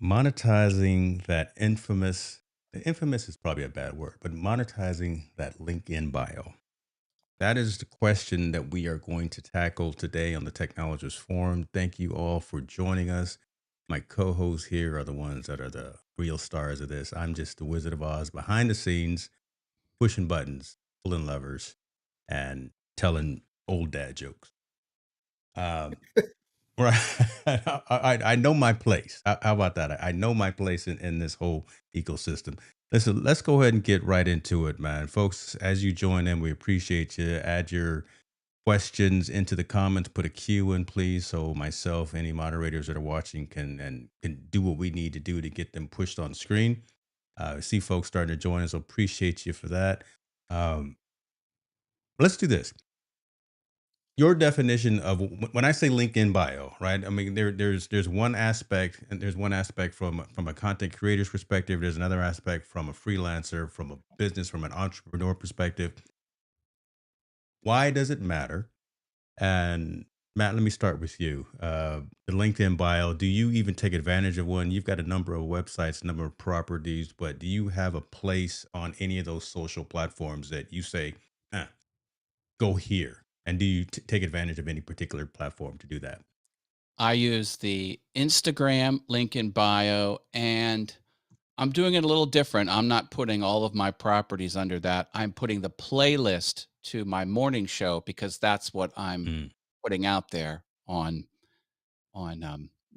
Monetizing that infamous is probably a bad word, but monetizing that link in bio. That is the question that we are going to tackle today on the Technologist Forum. Thank you all for joining us. My co hosts here are the ones that are the real stars of this. I'm just the Wizard of Oz behind the scenes, pushing buttons, pulling levers, and telling old dad jokes. Um, Right. I know my place. How about that? I know my place in this whole ecosystem. Listen, let's go ahead and get right into it, man. Folks, as you join in, we appreciate you. Add your questions into the comments. Put a Q in, please, so myself, any moderators that are watching can do what we need to do to get them pushed on screen. I see folks starting to join us. So appreciate you for that. Um, let's do this. Your definition of when I say LinkedIn bio, right? I mean, there's one aspect, and there's one aspect from a content creator's perspective. There's another aspect from a freelancer, from a business, from an entrepreneur perspective. Why does it matter? And Matt, let me start with you. The LinkedIn bio. Do you even take advantage of one? You've got a number of websites, number of properties, but do you have a place on any of those social platforms that you say, "Eh, go here"? And do you take advantage of any particular platform to do that? I use the Instagram link in bio, and I'm doing it a little different. I'm not putting all of my properties under that. I'm putting the playlist to my morning show because that's what I'm Mm, putting out there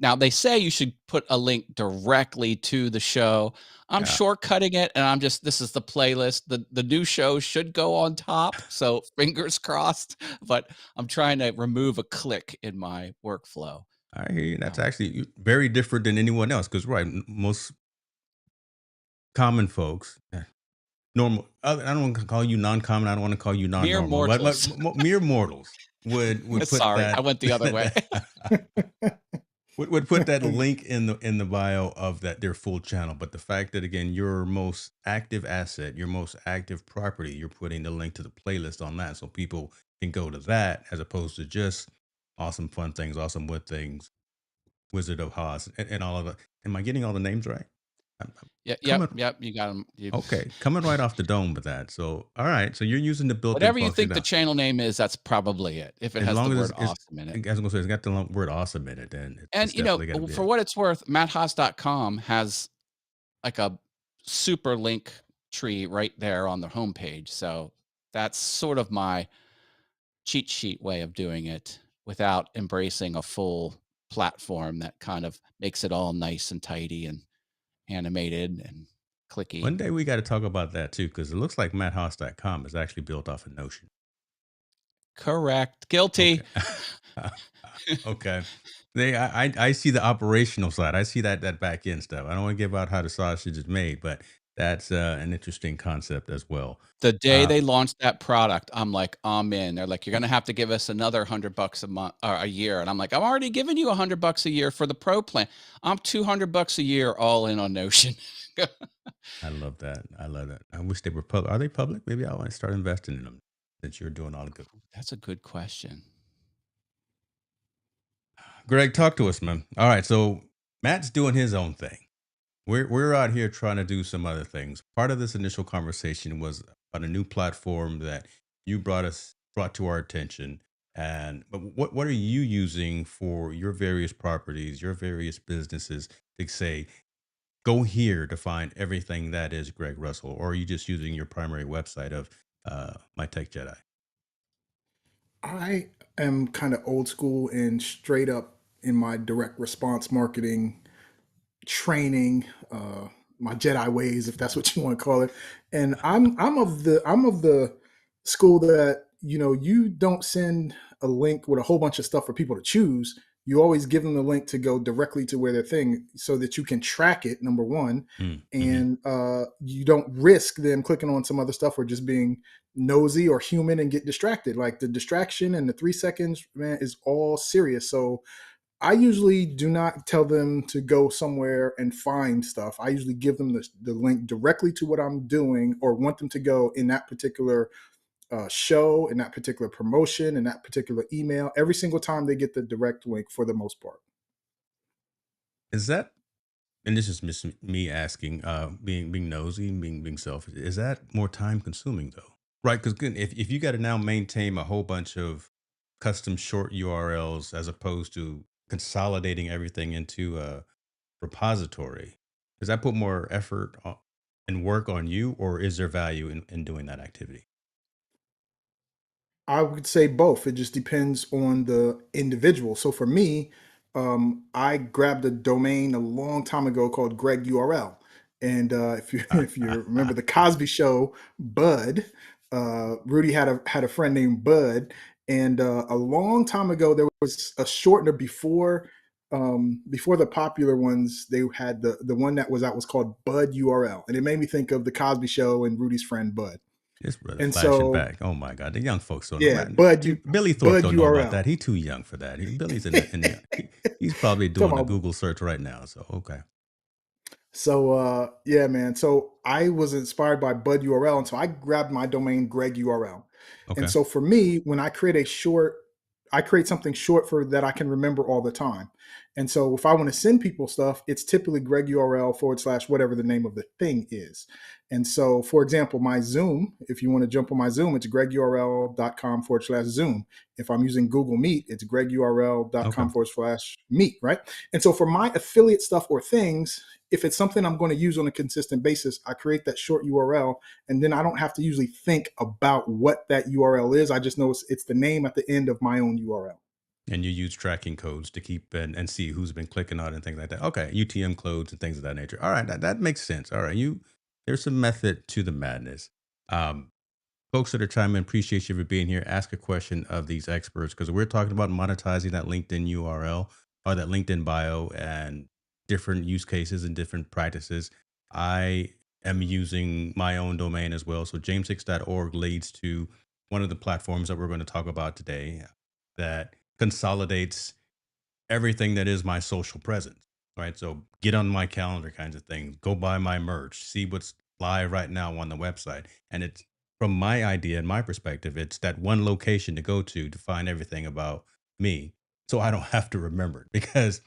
now they say you should put a link directly to the show. I'm yeah. shortcutting it and I'm just this is the playlist. The new show should go on top, so fingers crossed, but I'm trying to remove a click in my workflow. I hear you. That's Um, actually very different than anyone else. Because right, most common folks, normal. I don't want to call you non-common. I don't want to call you Mere non-normal. But mortals. mere mortals would put Sorry, I that, went the other way. would put that link in the bio of that their full channel. But the fact that again, your most active asset, your most active property, you're putting the link to the playlist on that, so people can go to that as opposed to just awesome fun things, awesome wood things, Wizard of Oz, and all of the. Am I getting all the names right? I'm Yeah, yep, coming. yep, you got 'em. You Okay, coming right off the dome with that. So, all right. So you're using the built-in whatever you function think the now. channel name is, that's probably it, if it As has the long as word it's, "awesome" in I it. was gonna say it's got the word awesome in it, then And, it's definitely got to be for it. what it's worth, matthaas.com has, like, a super link tree right there on the homepage, so that's sort of my cheat sheet way of doing it without embracing a full platform that kind of makes it all nice and tidy and animated and clicky. One day we got to talk about that too, because it looks like matthaus.com is actually built off of Notion. Correct. Guilty. Okay. Okay. I see the operational side. I see that back end stuff. I don't want to give out how the sausage is made, but that's an interesting concept as well. The day Uh, they launched that product, I'm like, "I'm in." They're like, "You're gonna have to give us another $100 a month or a year." And I'm like, "I'm already giving you $100 a year for the pro plan. I'm $200 a year all in on Notion." I love that. I love that. I wish they were public. Are they public? Maybe I want to start investing in them since you're doing all the good. That's a good question. Greg, talk to us, man. All right, so Matt's doing his own thing. We're out here trying to do some other things. Part of this initial conversation was on a new platform that you brought to our attention. And but what are you using for your various properties, your various businesses to say go here to find everything that is Greg Russell, or are you just using your primary website of My Tech Jedi? I am kind of old school and straight up in my direct response marketing training, my Jedi ways, if that's what you want to call it. And I'm of the school that you don't send a link with a whole bunch of stuff for people to choose. You always give them the link to go directly to where their thing, so that you can track it. Number one, Mm-hmm. and you don't risk them clicking on some other stuff or just being nosy or human and get distracted. Like the distraction and the 3 seconds, man, is all serious. So I usually do not tell them to go somewhere and find stuff. I usually give them the link directly to what I'm doing or want them to go in that particular show, in that particular promotion, in that particular email. Every single time they get the direct link for the most part. Is that and this is me asking, being nosy, being selfish. Is that more time consuming though? Right? Because if you got to now maintain a whole bunch of custom short URLs as opposed to consolidating everything into a repository, does that put more effort and work on you, or is there value in doing that activity? I would say both. It just depends on the individual. So for me, I grabbed a domain a long time ago called Greg URL. And if you if you remember the Cosby Show, Bud, Rudy had a friend named Bud, and a long time ago there was a shortener before the popular ones. They had the one that was out was called Bud URL, and it made me think of the Cosby Show and Rudy's friend Bud. This brother And flashing so back. Oh my God, the young folks don't know. yeah, Man, Billy Thorpe Bud don't know about URL. that. He too young for that. Billy's he's probably Talking doing a about Google search right now. So okay, So yeah, man. So I was inspired by Bud URL, and so I grabbed my domain Greg URL. And okay, so for me, when I create something short for that I can remember all the time. And so if I want to send people stuff, it's typically Greg URL / whatever the name of the thing is. And so, for example, my Zoom, if you want to jump on my Zoom, it's gregurl.com / Zoom. If I'm using Google Meet, it's okay. gregurl.com / meet, right? And so for my affiliate stuff or things, if it's something I'm going to use on a consistent basis, I create that short URL, and then I don't have to usually think about what that URL is. I just know it's the name at the end of my own URL. And you use tracking codes to keep and see who's been clicking on it and things like that. Okay, UTM codes and things of that nature. All right, that makes sense. All right, there's some method to the madness. Um, Folks that are chiming in, appreciate you for being here. Ask a question of these experts because we're talking about monetizing that LinkedIn URL or that LinkedIn bio and different use cases and different practices. I am using my own domain as well. So james6.org leads to one of the platforms that we're going to talk about today that consolidates everything that is my social presence, right? So get on my calendar kinds of things, go buy my merch, see what's live right now on the website. And it's from my idea and my perspective, it's that one location to go to find everything about me. So I don't have to remember it because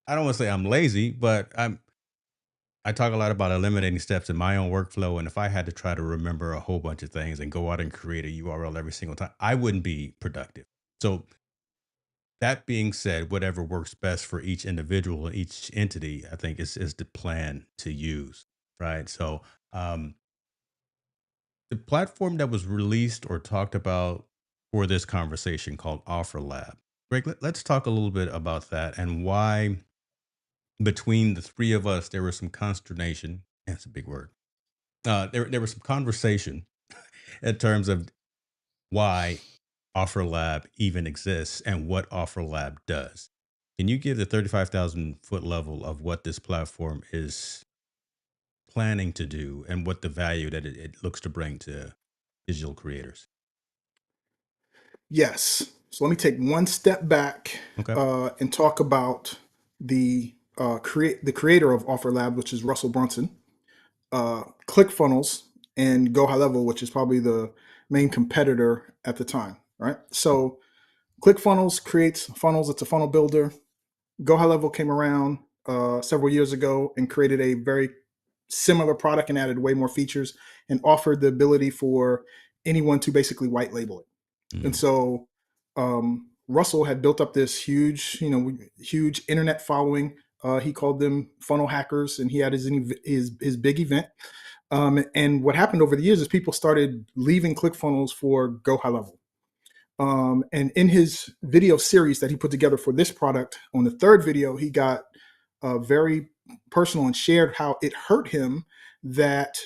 I don't want to say I'm lazy, but I talk a lot about eliminating steps in my own workflow. And if I had to try to remember a whole bunch of things and go out and create a URL every single time, I wouldn't be productive. So that being said, whatever works best for each individual, each entity, I think is the plan to use, right? So the platform that was released or talked about for this conversation called Offer Lab. Greg, let's talk a little bit about that and why between the three of us there was some consternation. That's a big word. There was some conversation in terms of why Offer Lab even exists and what Offer Lab does. Can you give the 35,000 foot level of what this platform is planning to do and what the value that it looks to bring to digital creators? Yes. So let me take one step back Okay. and talk about the creator of Offer Lab, which is Russell Brunson, ClickFunnels, and Go High Level, which is probably the main competitor at the time. Right. So ClickFunnels creates funnels. It's a funnel builder. Go High Level came around several years ago and created a very similar product and added way more features and offered the ability for anyone to basically white label it. And Mm, so Russell had built up this huge internet following. He called them funnel hackers, and he had his big event. And what happened over the years is people started leaving ClickFunnels for Go High Level. And in his video series that he put together for this product, on the third video, he got very personal and shared how it hurt him that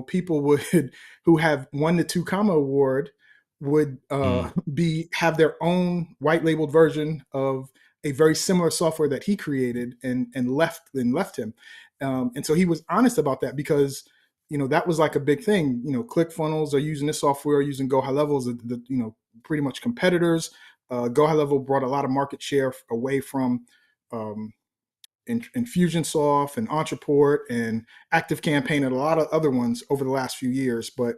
people would who have won the 2 Comma award would mm, be have their own white labeled version of a very similar software that he created and left him. And so he was honest about that because that was like a big thing. ClickFunnels are using this software, using Go High Levels, pretty much competitors. Go High Level brought a lot of market share away from um, Infusionsoft and Entreport and Active Campaign and a lot of other ones over the last few years. But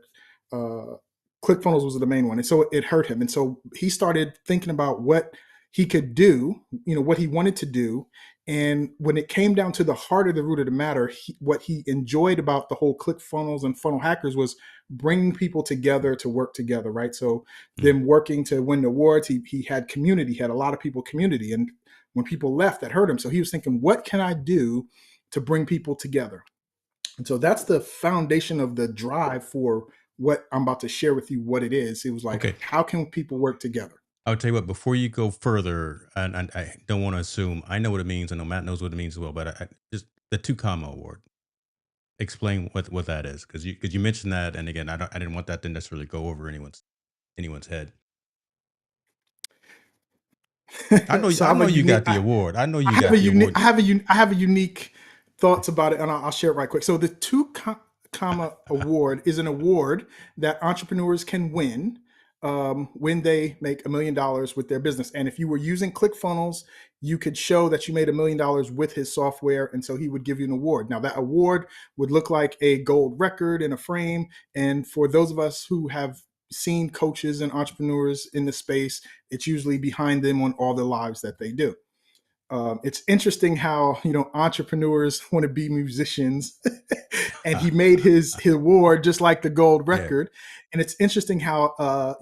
ClickFunnels was the main one. And so it hurt him. And so he started thinking about what he could do, what he wanted to do. And when it came down to the heart of the root of the matter, what he enjoyed about the whole click funnels and funnel hackers was bringing people together to work together, right? So Mm. them working to win awards, he had community, he had a lot of people community. And when people left, that hurt him. So he was thinking, what can I do to bring people together? And so that's the foundation of the drive for what I'm about to share with you, what it is. It was like, Okay. how can people work together? I'll tell you what, before you go further, and I don't want to assume, I know what it means. I know Matt knows what it means as well, but just the 2 comma award. Explain what that is, because you mentioned that, and again, I didn't want that to necessarily go over anyone's head. So I I have know a you unique, got the award. I know I you have a got the unique, award. I have a unique thoughts about it, and I'll share it right quick. So the comma award is an award that entrepreneurs can win when they make $1 million with their business. And if you were using ClickFunnels, you could show that you made $1 million with his software, and so he would give you an award. Now that award would look like a gold record in a frame. And for those of us who have seen coaches and entrepreneurs in the space, it's usually behind them on all the lives that they do. It's interesting how entrepreneurs want to be musicians, and he made his award just like the gold Yeah. record. And it's interesting how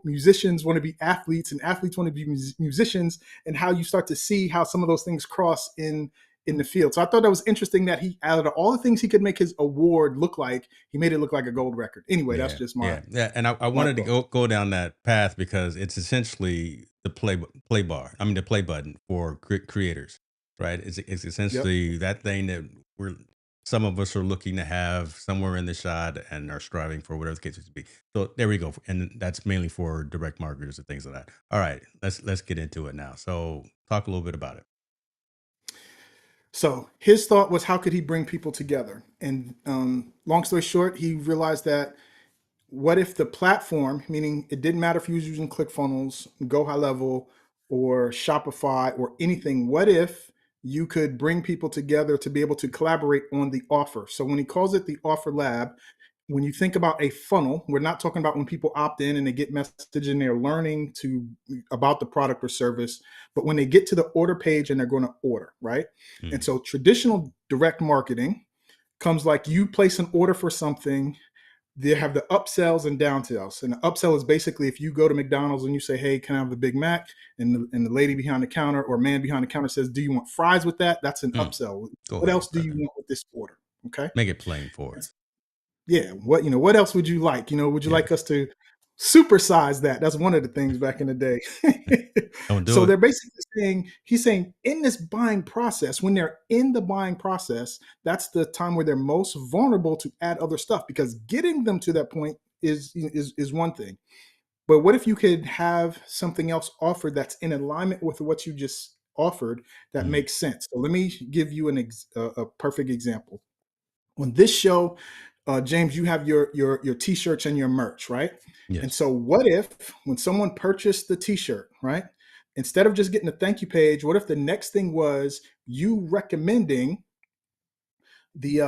musicians want to be athletes, and athletes want to be musicians, and how you start to see how some of those things cross in the field. So I thought that was interesting that he, out of all the things he could make his award look like, he made it look like a gold record. Anyway, that's Yeah, just yeah, yeah. And I my wanted to thought. go down that path because it's essentially the play bar. I mean, the play button for creators, right? It's Yep. essentially that thing that we're some of us are looking to have somewhere in the shot and are striving for, whatever the case may be. So there we go, and that's mainly for direct marketers and things like that. All right, let's get into it now. So talk a little bit about it. So his thought was, how could he bring people together? And long story short, he realized that, what if the platform, meaning it didn't matter if you was using ClickFunnels, Go High Level, or Shopify or anything, what if you could bring people together to be able to collaborate on the offer? So when he calls it the offer lab, when you think about a funnel, we're not talking about when people opt in and they get message and they're learning about the product or service, but when they get to the order page and they're going to order, right? And Mm, so traditional direct marketing comes like you place an order for something. They have the upsells and downsells. And the upsell is basically if you go to McDonald's and you say, "Hey, can I have a Big Mac?" And the lady behind the counter or man behind the counter says, "Do you want fries with that?" That's an mm. upsell. Go What ahead, else do you brother. want with this order? Okay. Make it plain for us. Yeah. What else would you like? Would you Yeah, like us to supersize that? That's one of the things back in the day. don't do So it. they're basically saying, he's saying, in this buying process, when they're in the buying process, that's the time where they're most vulnerable to add other stuff, because getting them to that point is one thing. But what if you could have something else offered that's in alignment with what you just offered that Mm, makes sense? So let me give you a perfect example. On this show, James, you have your t-shirts and your merch, right? And yes. so what if, when someone purchased the t-shirt, right, instead of just getting a thank you page, what if the next thing was you recommending the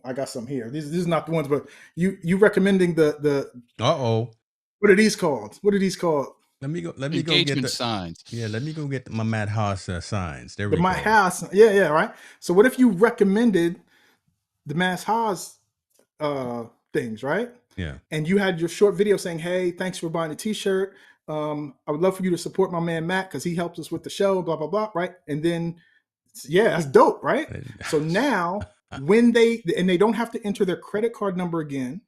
I got some here. These are not the ones, but you recommending the Uh-oh. what are these called? What are these called? Let me go get Engagement the signs. yeah, let me go get my Matt Haas signs. There The we My go. House. Yeah, yeah, right. So what if you recommended the Mass Haas things, right? Yeah. And you had your short video saying, "Hey, thanks for buying the t-shirt. I would love for you to support my man Matt because he helps us with the show, blah, blah, blah," right? And then, yeah, that's dope, right? So now when they don't have to enter their credit card number again,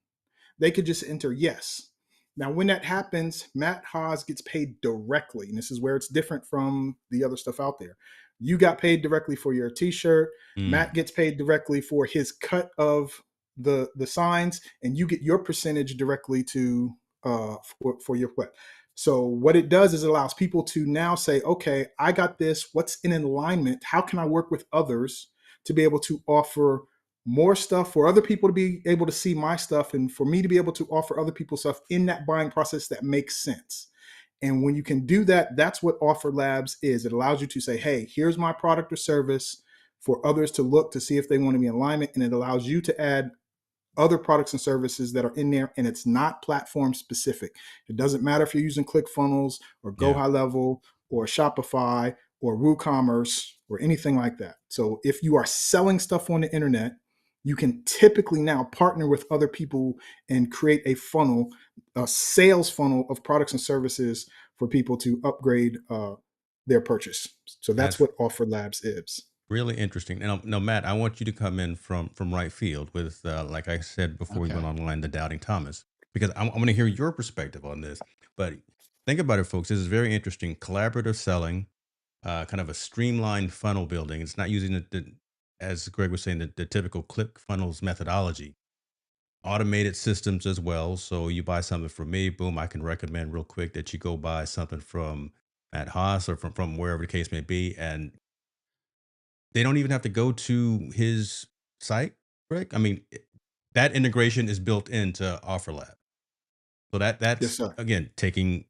they could just enter yes. Now, when that happens, Matt Haas gets paid directly. And this is where it's different from the other stuff out there. You got paid directly for your t-shirt. Matt Mm, gets paid directly for his cut of the signs, and you get your percentage directly to for your what. So what it does is it allows people to now say, okay, I got this. What's in alignment? How can I work with others to be able to offer more stuff, for other people to be able to see my stuff, and for me to be able to offer other people stuff in that buying process that makes sense. And when you can do that, that's what Offer Labs is. It allows you to say, "Hey, here's my product or service," for others to look to see if they want to be in alignment, and it allows you to add other products and services that are in there, and it's not platform specific. It doesn't matter if you're using ClickFunnels or Go Yeah. High Level or Shopify or WooCommerce or anything like that. So if you are selling stuff on the internet, you can typically now partner with other people and create a funnel, a sales funnel of products and services for people to upgrade their purchase. So that's That's what Offer Labs is. really interesting. Now, Matt, I want you to come in from right field with, like I said before we went Okay. online, the doubting Thomas, because I'm going to hear your perspective on this. But think about it, folks. This is very interesting. Collaborative selling, kind of a streamlined funnel building. It's not using as Greg was saying, the typical ClickFunnels methodology. Automated systems as well. So you buy something from me, boom, I can recommend real quick that you go buy something from Matt Haas or from wherever the case may be, and they don't even have to go to his site, Greg. I mean, that integration is built into OfferLab. So Yes, that's sir. again taking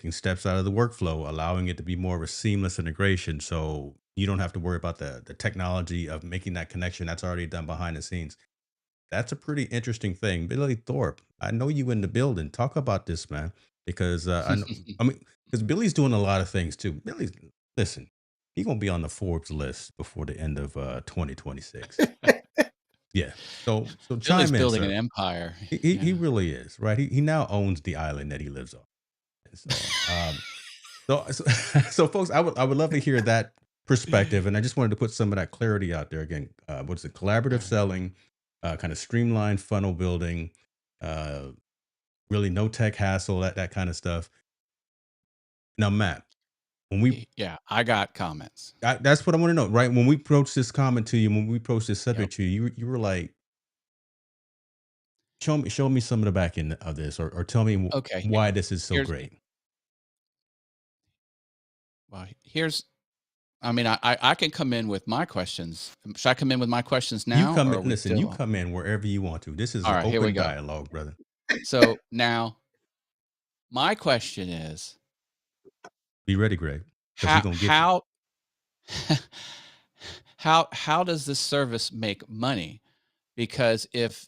steps out of the workflow, allowing it to be more of a seamless integration. So you don't have to worry about the technology of making that connection. That's already done behind the scenes. That's a pretty interesting thing. Billy Thorpe, I know you in the building. Talk about this, man, because I know, I mean, because Billy's doing a lot of things too. Billy's, listen, he's gonna be on the Forbes list before the end of 2026. Yeah. So Billy's chime in, building an sir. empire. He Yeah. really is, right? He now owns the island that he lives on. So so folks, I would love to hear that perspective, and I just wanted to put some of that clarity out there again. What's it? All Collaborative right. selling, kind of streamlined funnel building, uh, really no tech hassle, that kind of stuff. Now, Matt, when Yeah, I got comments. that's what I want to know, right? When we approached this comment to you, when we approached this Yep. subject to you, you were like, show me some of the back end of this, or tell me Okay. why this is so Here's great. well, here's I mean, I can come in with my questions. Should I come in with my questions You now, come or in, are we listen, you still? come in wherever you want to. This is All an right, here we open go. dialogue, brother. So now my question is, Be ready, Greg, because we're how gonna get you. how how does this service make money? Because if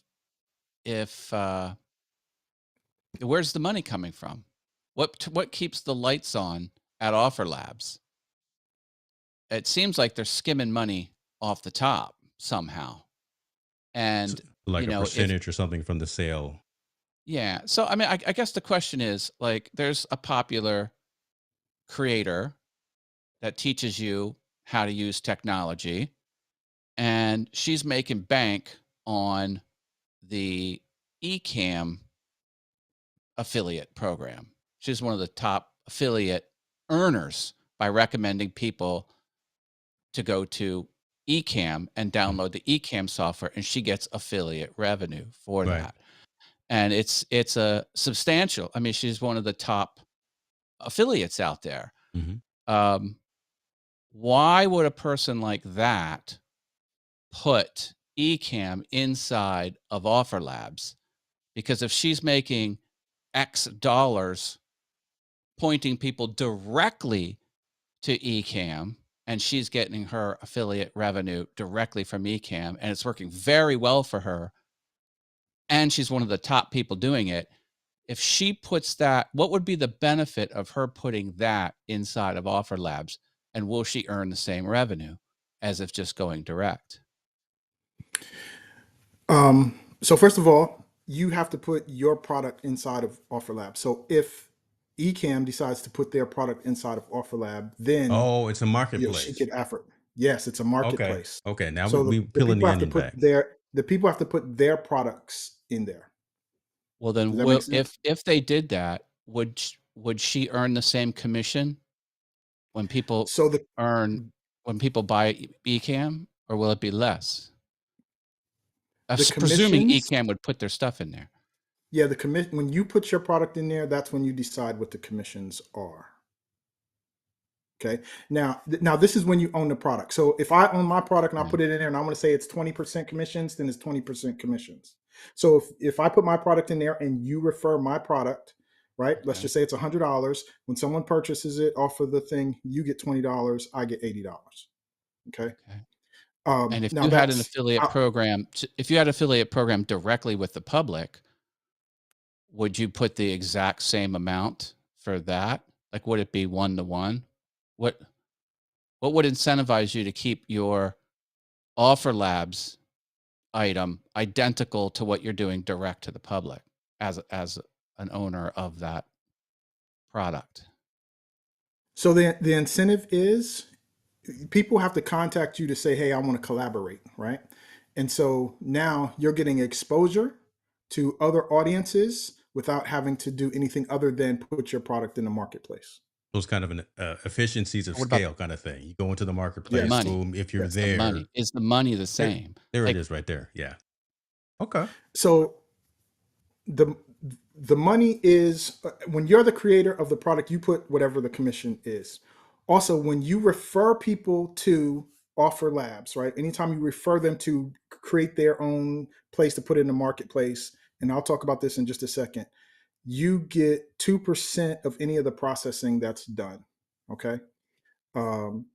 where's the money coming from? What keeps the lights on at Offer Labs? It seems like they're skimming money off the top somehow. S And like a if percentage or something from the sale. yeah, so I mean, I guess the question is like, there's a popular creator that teaches you how to use technology, and she's making bank on the Ecamm affiliate program. She's one of the top affiliate earners by recommending people to go to Ecamm and Mm, download the Ecamm software, and she gets affiliate revenue for right. that. And it's a substantial. I mean, she's one of the top affiliates out there. Mhm. Um, why would a person like that put Ecamm inside of Offer Labs? Because if she's making X dollars pointing people directly to Ecamm, and she's getting her affiliate revenue directly from Ecamm, and it's working very well for her, and she's one of the top people doing it. If she puts that, what would be the benefit of her putting that inside of Offer Labs? And will she earn the same revenue as if just going direct? So first of all, you have to put your product inside of OfferLab. So if Ecamm decides to put their product inside of OfferLab, then Oh, it's a she marketplace. could offer. Yes, it's a Okay. marketplace. Okay, now So we the peeling people the have to onion put back. their products in there. Well, then, Does that make will sense? if they did that, would she earn the same commission when people So the earn when people buy Ecamm, or will it be less? the Presuming commissions, Ecamm would put their stuff in there. yeah, the commission when you put your product in there, that's when you decide what the commissions are. Okay. Now this is when you own the product. So if I own my product and I Yeah. put it in there and I'm going to say it's 20% commissions, then it's 20% commissions. So if I put my product in there and you refer my product, right? Let's Okay. just say it's $100. When someone purchases it off of the thing, you get $20. I get $80. Okay. Okay. And if Now you had an that's affiliate program, if you had affiliate program directly with the public, would you put the exact same amount for that? Like, would it be 1 to 1? What what would incentivize you to keep your Offer Labs item identical to what you're doing direct to the public as an owner of that product? so the incentive is people have to contact you to say, "Hey, I want to collaborate," right? And so now you're getting exposure to other audiences without having to do anything other than put your product in the marketplace. Those kind of an efficiencies of What about scale kind of thing. You go into the the marketplace, Yes. money? boom. If you're Yes. The money. there, Is the money the there, same? there it Like, is right there. Yeah. Okay. So the the money is when you're the creator of the product, you put whatever the commission is. Also, when you refer people to Offer Labs, right? Anytime you refer them to create their own place to put it in the marketplace, and I'll talk about this in just a second, you get 2% of any of the processing that's done. Okay. Um,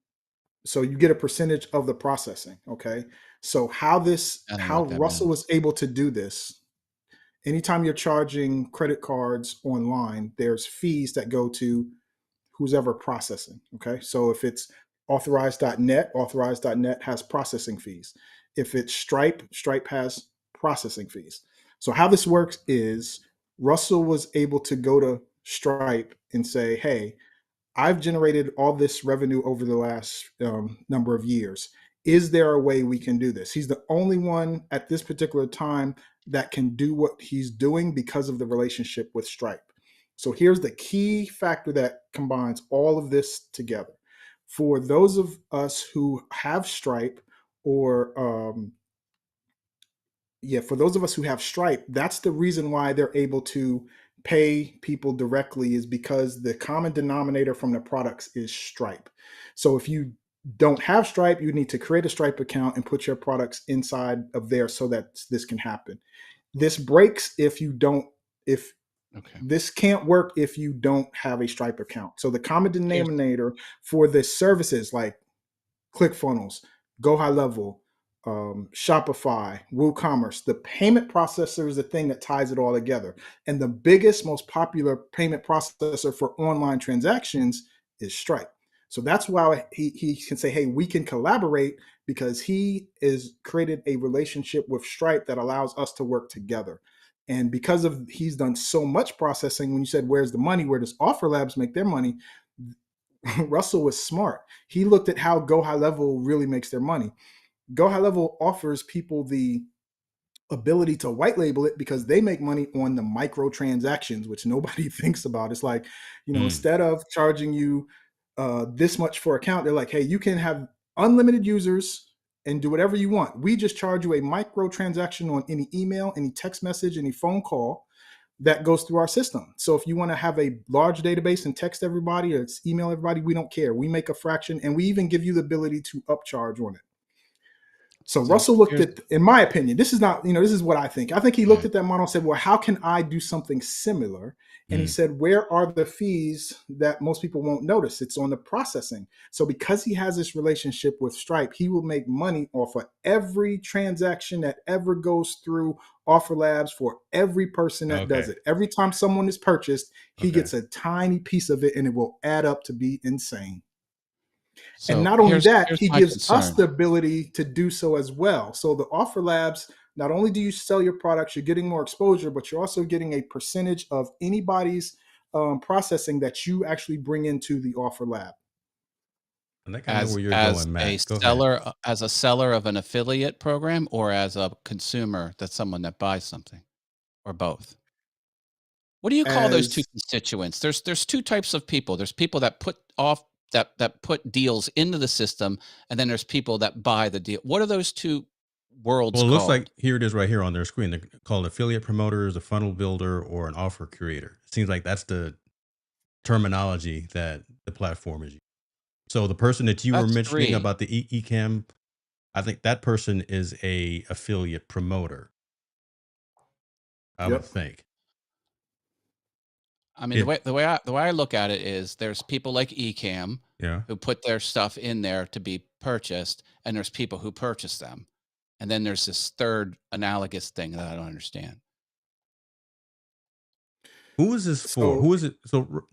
so you get a percentage of the processing. Okay. So I don't know how what that Russell was means. able to do this, anytime you're charging credit cards online, there's fees that go to who's ever processing. Okay. So if it's authorized.net has processing fees. If it's Stripe has processing fees. So how this works is Russell was able to go to Stripe and say, "Hey, I've generated all this revenue over the last number of years. Is there a way we can do this?" He's the only one at this particular time that can do what he's doing because of the relationship with Stripe. So here's the key factor that combines all of this together. For those of us who have Stripe, or for those of us who have Stripe, that's the reason why they're able to pay people directly, is because the common denominator from the products is Stripe. So if you don't have Stripe, you need to create a Stripe account and put your products inside of there so that this can happen. This breaks if Okay. this can't work if you don't have a Stripe account. So the common Here's denominator for the services like ClickFunnels, Go High Level, Shopify, WooCommerce. The payment processor is the thing that ties it all together. And the biggest, most popular payment processor for online transactions is Stripe. So that's why he can say, "Hey, we can collaborate," because he is created a relationship with Stripe that allows us to work together. And because of he's done so much processing, when you said, "Where's the money? Where does Offer Labs make their money?" Russell was smart. He looked at how Go High Level really makes their money. Go High Level offers people the ability to white label it because they make money on the micro transactions, which nobody thinks about. It's like, Mm, instead of charging you this much for account, they're like, "Hey, you can have unlimited users and do whatever you want. We just charge you a micro transaction on any email, any text message, any phone call that goes through our system. So if you want to have a large database and text everybody or email everybody, we don't care. We make a fraction, and we even give you the ability to upcharge on it." So so Russell looked here's at, in my opinion, this is not, this is what I think. I think he looked yeah. at that model and said, "Well, how can I do something similar?" And he mm. said, "Where are the fees that most people won't notice? It's on the processing." So because he has this relationship with Stripe, he will make money off of every transaction that ever goes through Offer Labs for every person that does Okay. it. Every time someone is purchased, he Okay. gets a tiny piece of it, and it will add up to be insane. And So not only that, here's he my gives us concern. the ability to do so as well. So the Offer Labs, not only do you sell your products, you're getting more exposure, but you're also getting a percentage of anybody's processing that you actually bring into the Offer Lab. I think I know As where you're going, a Matt. Go ahead. seller as a seller of an affiliate program, or as a consumer, that's someone that buys something, or both? What do you call those 2 As constituents? There's 2 types of people. There's people that put off that put deals into the system, and then there's people that buy the deal. What are those 2 worlds Well, it looks like called? here it is right here on their screen. They're called affiliate promoters, a funnel builder, or an offer creator. It seems like that's the terminology that the platform is using. So the person that you were That's mentioning 3. about the Ecamm, I think that person is a affiliate promoter. I would Yep. think. I mean, It the way I look at it is there's people like Ecamm yeah. who put their stuff in there to be purchased, and there's people who purchase them. And then there's this third analogous thing that I don't understand. Who is this for? So Who is it? So,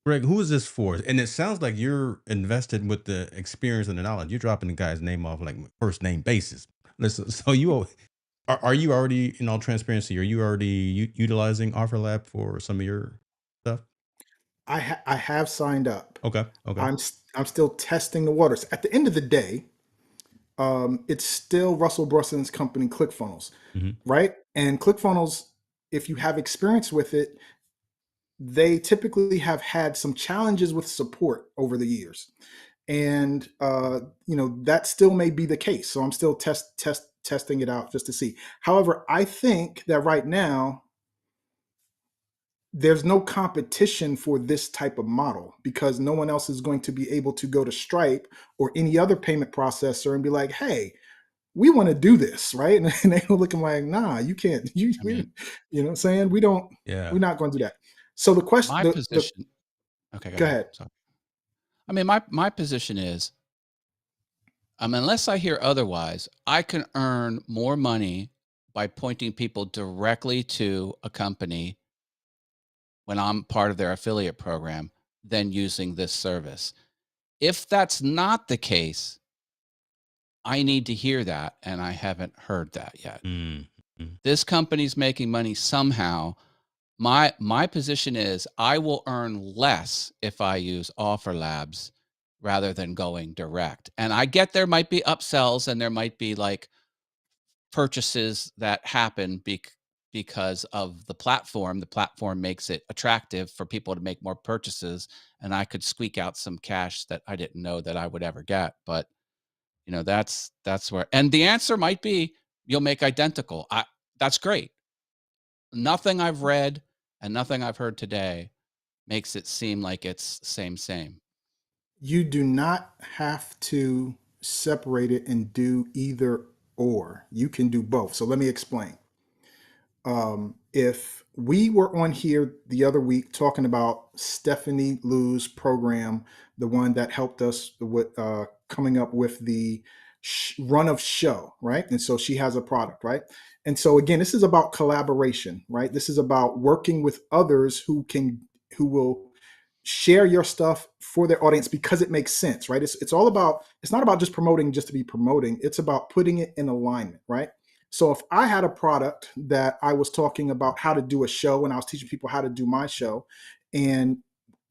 Greg, who is this for? And it sounds like you're invested with the experience and the knowledge. You're dropping the guy's name off like first name basis. Listen, so are you already, in all transparency, are you already utilizing OfferLab for some of your stuff? I have signed up. Okay. Okay. I'm still testing the waters. At the end of the day, it's still Russell Brunson's company, ClickFunnels, Hmm. right? And ClickFunnels, if you have experience with it, they typically have had some challenges with support over the years, and that still may be the case. So I'm still testing it out just to see. However, I think that right now there's no competition for this type of model because no one else is going to be able to go to Stripe or any other payment processor and be like, hey, we want to do this, right? And they're looking like, nah, you can't. I mean, You know what I'm saying? We don't, Yeah. we're not going to do that. So the question, my the position. Okay, go go ahead. ahead. Sorry. I mean, my position is, unless I hear otherwise, I can earn more money by pointing people directly to a company when I'm part of their affiliate program than using this service. If that's not the case, I need to hear that, and I haven't heard that yet. Mm. Mm. This company's making money somehow. My position is I will earn less if I use Offer Labs rather than going direct. And I get there might be upsells and there might be like purchases that happen because of the platform. The platform makes it attractive for people to make more purchases, and I could squeak out some cash that I didn't know that I would ever get. But that's where, and the answer might be you'll make identical. That's great. Nothing I've read and nothing I've heard today makes it seem like it's same. You do not have to separate it and do either or. You can do both. So let me explain. If we were on here the other week talking about Stephanie Liu's program, the one that helped us with coming up with the run of show, right? And so she has a product, right? And so again, this is about collaboration, right? This is about working with others who will share your stuff for their audience because it makes sense, right? It's all about, it's not about just promoting just to be promoting. It's about putting it in alignment, right? So if I had a product that I was talking about how to do a show and I was teaching people how to do my show, and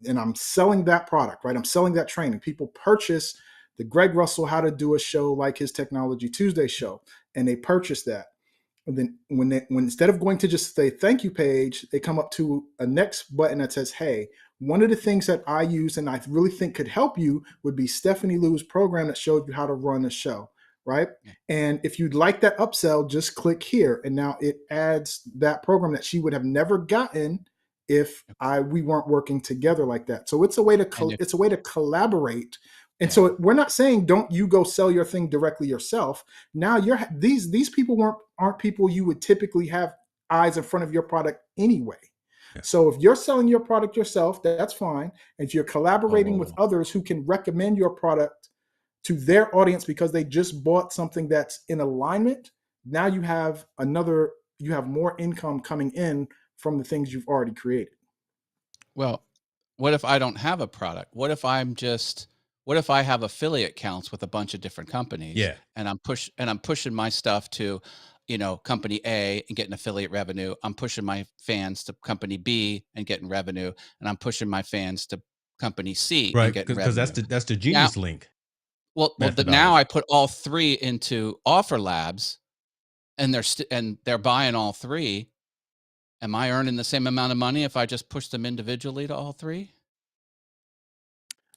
I'm selling that product, right? I'm selling that training. People purchase the Greg Russell how to do a show like his Technology Tuesday show, and they purchase that. And then when instead of going to just say thank you page, they come up to a next button that says, hey, one of the things that I use and I really think could help you would be Stephanie Liu's program that showed you how to run a show, right? Yeah. And if you'd like that upsell, just click here. And now it adds that program that she would have never gotten if we weren't working together like that. So it's a way to And if it's a way to collaborate. And yeah, so we're not saying don't you go sell your thing directly yourself. Now these people aren't people you would typically have eyes in front of your product anyway. Yeah. So if you're selling your product yourself, that's fine. If you're collaborating with Oh, others who can recommend your product to their audience because they just bought something that's in alignment, now you have more income coming in from the things you've already created. well, what if I don't have a product? What if I have affiliate accounts with a bunch of different companies yeah. and I'm pushing my stuff to, company A and getting affiliate revenue. I'm pushing my fans to company B and getting revenue, and I'm pushing my fans to company C and Right. getting Because revenue. that's the Now, Genius Link now I methodology. put all three into Offer Labs, and they're buying all three. Am I earning the same amount of money if I just push them individually to all three?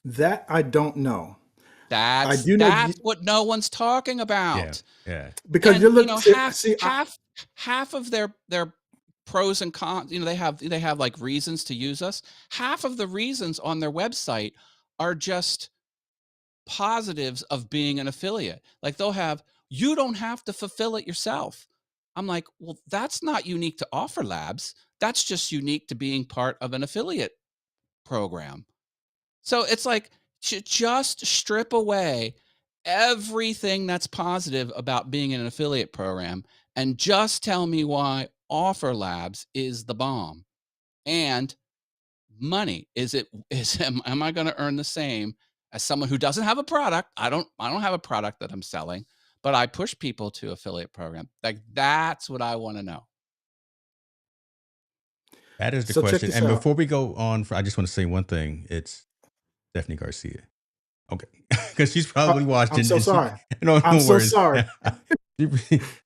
That I don't know. I That's do know that's what no one's talking Yeah. about. Yeah. because And you're looking. See, half of their pros and cons, they have like reasons to use us. Half of the reasons on their website are just positives of being an affiliate. Like they'll have, you don't have to fulfill it yourself. I'm like, well, that's not unique to Offer Labs. That's just unique to being part of an affiliate program. So it's like, just strip away everything that's positive about being in an affiliate program and just tell me why Offer Labs is the bomb. And money, am I going to earn the same as someone who doesn't have a product? I don't have a product that I'm selling, but I push people to affiliate program. Like, that's what I want to know. That is the So check question. this And out. before we go on, I just want to say one thing. It's Stephanie Garcia. Okay, because she's probably I'm watching, so and she sorry. no I'm no so worries. sorry.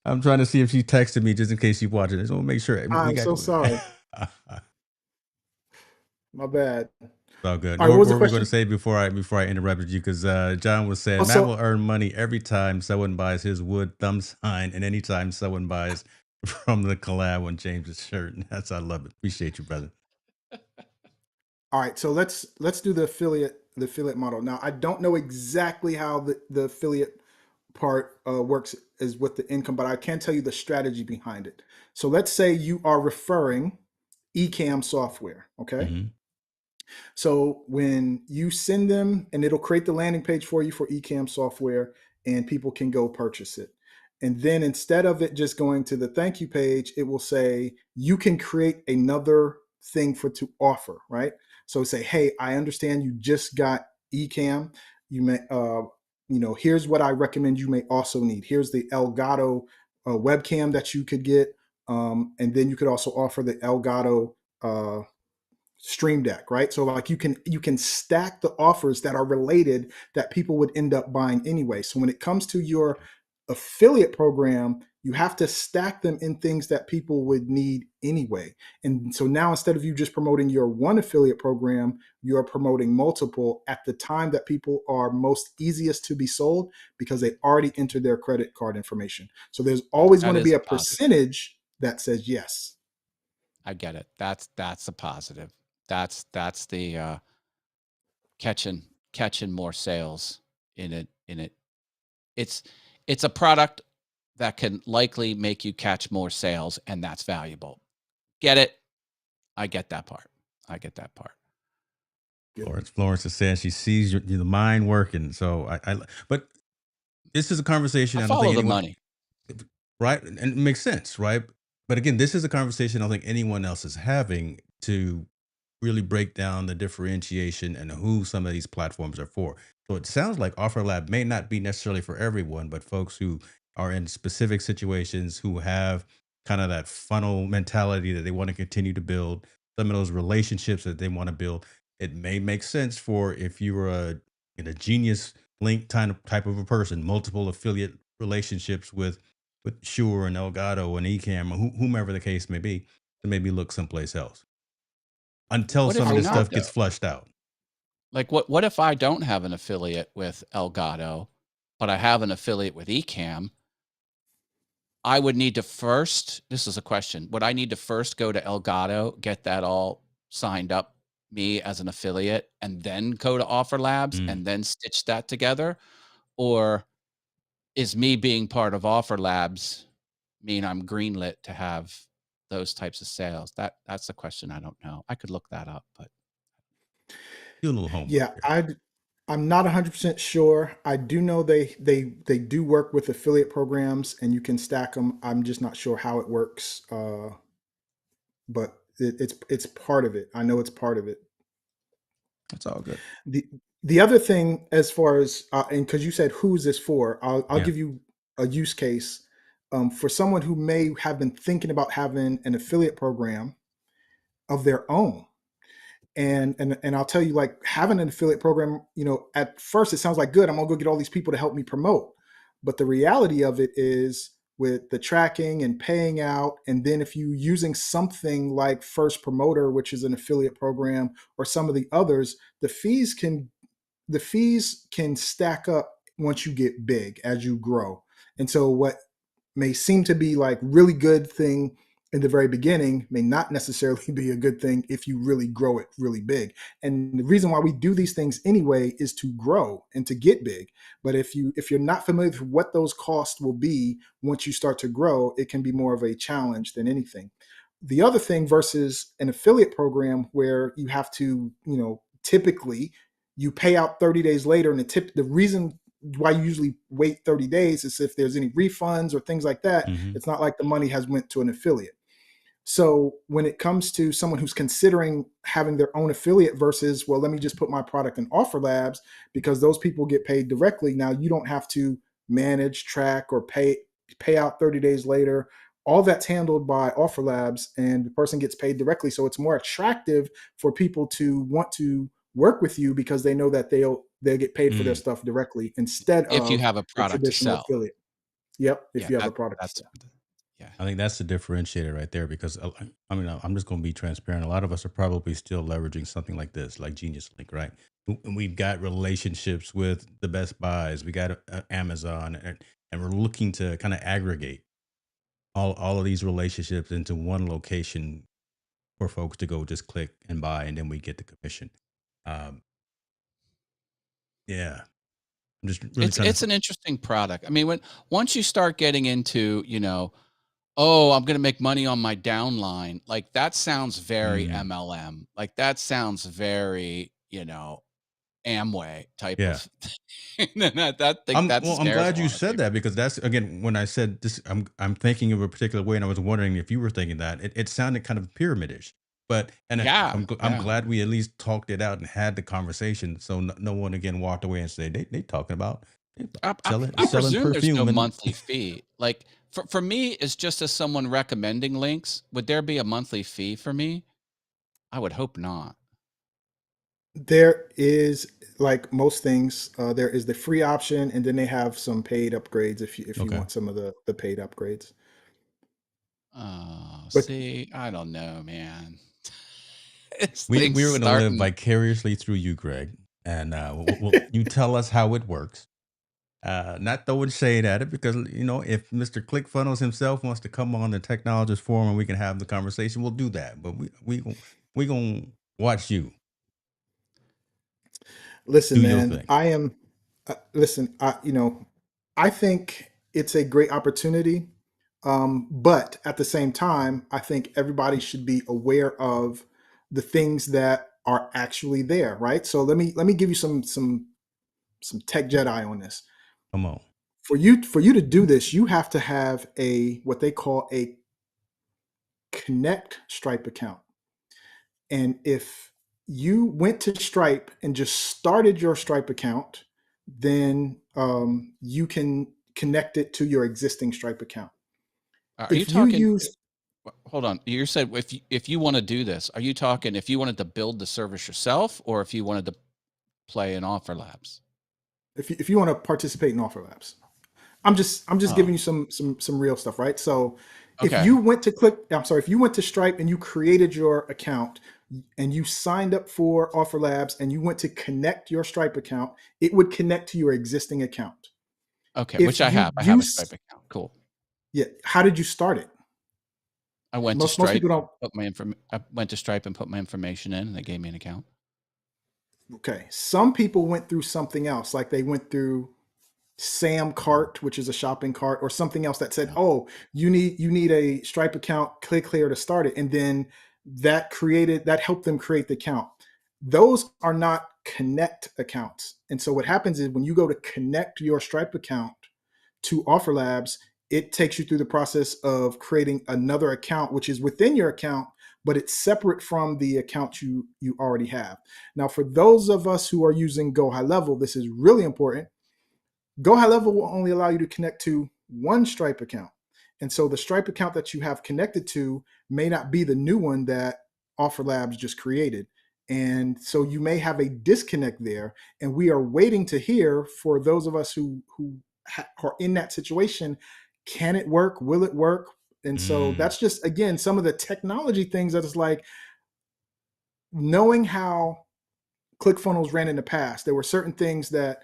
I'm trying to see if she texted me just in case she's watching. I just want to make sure we I'm got. so sorry. It's My bad. all good. All right, what What was the were we going to question? say before I interrupted you? Because John was saying Matt Also, will earn money every time someone buys his wood thumb sign, and anytime someone buys from the collab on James's shirt. I love it. Appreciate you, brother. all right, so let's do the affiliate model. Now, I don't know exactly how the affiliate part works is with the income, but I can tell you the strategy behind it. So let's say you are referring Ecamm software, okay? Mm-hmm. So when you send them, and it'll create the landing page for you for Ecamm software, and people can go purchase it. And then instead of it just going to the thank you page, it will say you can create another thing for to offer, right? So say, hey, I understand you just got Ecamm. You may, here's what I recommend you may also need. Here's the Elgato webcam that you could get, and then you could also offer the Elgato Stream Deck, right? So like you can stack the offers that are related that people would end up buying anyway. So when it comes to your affiliate program, you have to stack them in things that people would need anyway. And so now instead of you just promoting your one affiliate program, you're promoting multiple at the time that people are most easiest to be sold because they already entered their credit card information. So there's always That going to is be a a positive. percentage that says yes. I get it. That's a positive. That's the catching more sales in it. It's it's a product that can likely make you catch more sales, and that's valuable. Get it? I get that part. I get that part. Florence is saying she sees the mind working. So but this is a conversation I I don't think follow the anyone, money. right? And it makes sense, right? But again, this is a conversation I don't think anyone else is having to really break down the differentiation and who some of these platforms are for. So it sounds like Offer Lab may not be necessarily for everyone, but folks who are in specific situations who have kind of that funnel mentality that they want to continue to build, some of those relationships that they want to build. It may make sense for if you were a genius link type of a person, multiple affiliate relationships with Shure and Elgato and Ecamm or whomever the case may be, to maybe look someplace else until What some if of I, this I not stuff gets though? flushed out. Like, what if I don't have an affiliate with Elgato, but I have an affiliate with Ecamm? I would need to first, this is a question, would I need to first go to Elgato, get that all signed up, me as an affiliate, and then go to Offer Labs Mm. and then stitch that together? Or is me being part of Offer Labs mean I'm greenlit to have those types of sales? That's the question. I don't know. I could look that up, but Do a little homework Yeah, there. I'm not 100% sure. I do know they do work with affiliate programs and you can stack them. I'm just not sure how it works, but it's part of it. I know it's part of it. That's all good. the The other thing, as far as and because you said who's this for, I'll Yeah. give you a use case for someone who may have been thinking about having an affiliate program of their own. And I'll tell you, like having an affiliate program, at first it sounds like good. I'm gonna go get all these people to help me promote, but the reality of it is with the tracking and paying out, and then if you using something like First Promoter, which is an affiliate program, or some of the others, the fees can stack up once you get big as you grow. And so what may seem to be like really good thing in the very beginning may not necessarily be a good thing if you really grow it really big. And the reason why we do these things anyway is to grow and to get big. But if you're not familiar with what those costs will be once you start to grow, it can be more of a challenge than anything. The other thing versus an affiliate program where you have to, typically you pay out 30 days later, and the reason why you usually wait 30 days is if there's any refunds or things like that. Hmm. It's not like the money has went to an affiliate. So when it comes to someone who's considering having their own affiliate versus, well, let me just put my product in Offer Labs because those people get paid directly. Now you don't have to manage, track, or pay out 30 days later. All that's handled by Offer Labs, and the person gets paid directly. So it's more attractive for people to want to work with you because they know that they'll get paid for their Mm. stuff directly instead If you of have a the product to traditional sell. affiliate. Yep, if Yeah, you have a product to that's sell. yeah. I think that's the differentiator right there because I mean, I'm just going to be transparent. A lot of us are probably still leveraging something like this, like Genius Link, right? And we've got relationships with the Best Buys, we got Amazon, and we're looking to kind of aggregate all of these relationships into one location for folks to go just click and buy, and then we get the commission. Um, yeah, I'm just really trying It's to. an interesting product. I mean, once you start getting into, oh, I'm gonna make money on my downline, like that sounds very Mm, MLM. Like that sounds very, Amway type yeah. of and that I'm scares a glad you lot of said people. that because that's again when I said this, I'm thinking of a particular way, and I was wondering if you were thinking that it sounded kind of pyramidish. But Yeah, I'm yeah. glad we at least talked it out and had the conversation, so no one again walked away and said they talking about I selling presume there's no perfume and monthly fee. Like for me, it's just as someone recommending links. Would there be a monthly fee for me? I would hope not. There is, like most things, there is the free option, and then they have some paid upgrades if you okay. want some of the paid upgrades. Oh, But see, I don't know, man. This thing's We're going to live starting. vicariously through you, Greg, and you tell us how it works. Not throwing shade at it because if Mr. ClickFunnels himself wants to come on the technologist forum and we can have the conversation, we'll do that. But we gonna watch you listen, do your man, thing. I am. Listen, I think it's a great opportunity, but at the same time, I think everybody should be aware of the things that are actually there, right? So let me give you some tech Jedi on this. Come on. For you to do this, you have to have a what they call a Connect Stripe account. And if you went to Stripe and just started your Stripe account, then you can connect it to your existing Stripe account. Are you If you talking? use Hold on. You said if you want to do this, are you talking if you wanted to build the service yourself, or if you wanted to play in Offer Labs? if you want to participate in Offer Labs, I'm just Oh, giving you some real stuff, right? So if okay, you went to if you went to Stripe and you created your account and you signed up for Offer Labs and you went to connect your Stripe account, it would connect to your existing account. okay. If Which I you have. I have a Stripe use account. Cool. Yeah, how did you start it? I went to Most Stripe, people don't. I went to Stripe and put my information in, and they gave me an account. Okay, some people went through something else, like they went through Sam Cart, which is a shopping cart, or something else that said, Yeah. "Oh, you need a Stripe account. Click here to start it," and then that helped them create the account. Those are not Connect accounts, and so what happens is when you go to connect your Stripe account to Offer Labs, it takes you through the process of creating another account, which is within your account, but it's separate from the account you already have. Now, for those of us who are using Go High Level, this is really important. Go High Level will only allow you to connect to one Stripe account. And so the Stripe account that you have connected to may not be the new one that Offer Labs just created. And so you may have a disconnect there. And we are waiting to hear for those of us who are in that situation. Can it work? Will it work? And so Mm, that's just, again, some of the technology things that is like knowing how ClickFunnels ran in the past. There were certain things that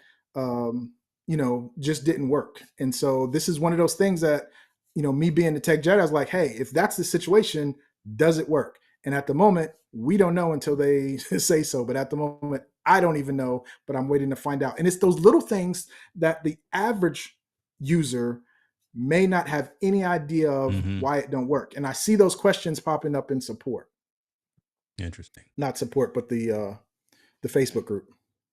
just didn't work, and so this is one of those things that me being the tech Jedi, I was like, hey, if that's the situation, does it work? And at the moment, we don't know until they say so. But at the moment, I don't even know. But I'm waiting to find out. And it's those little things that the average user may not have any idea of Hmm. why it don't work. And I see those questions popping up in support, Interesting. not support, but the Facebook group.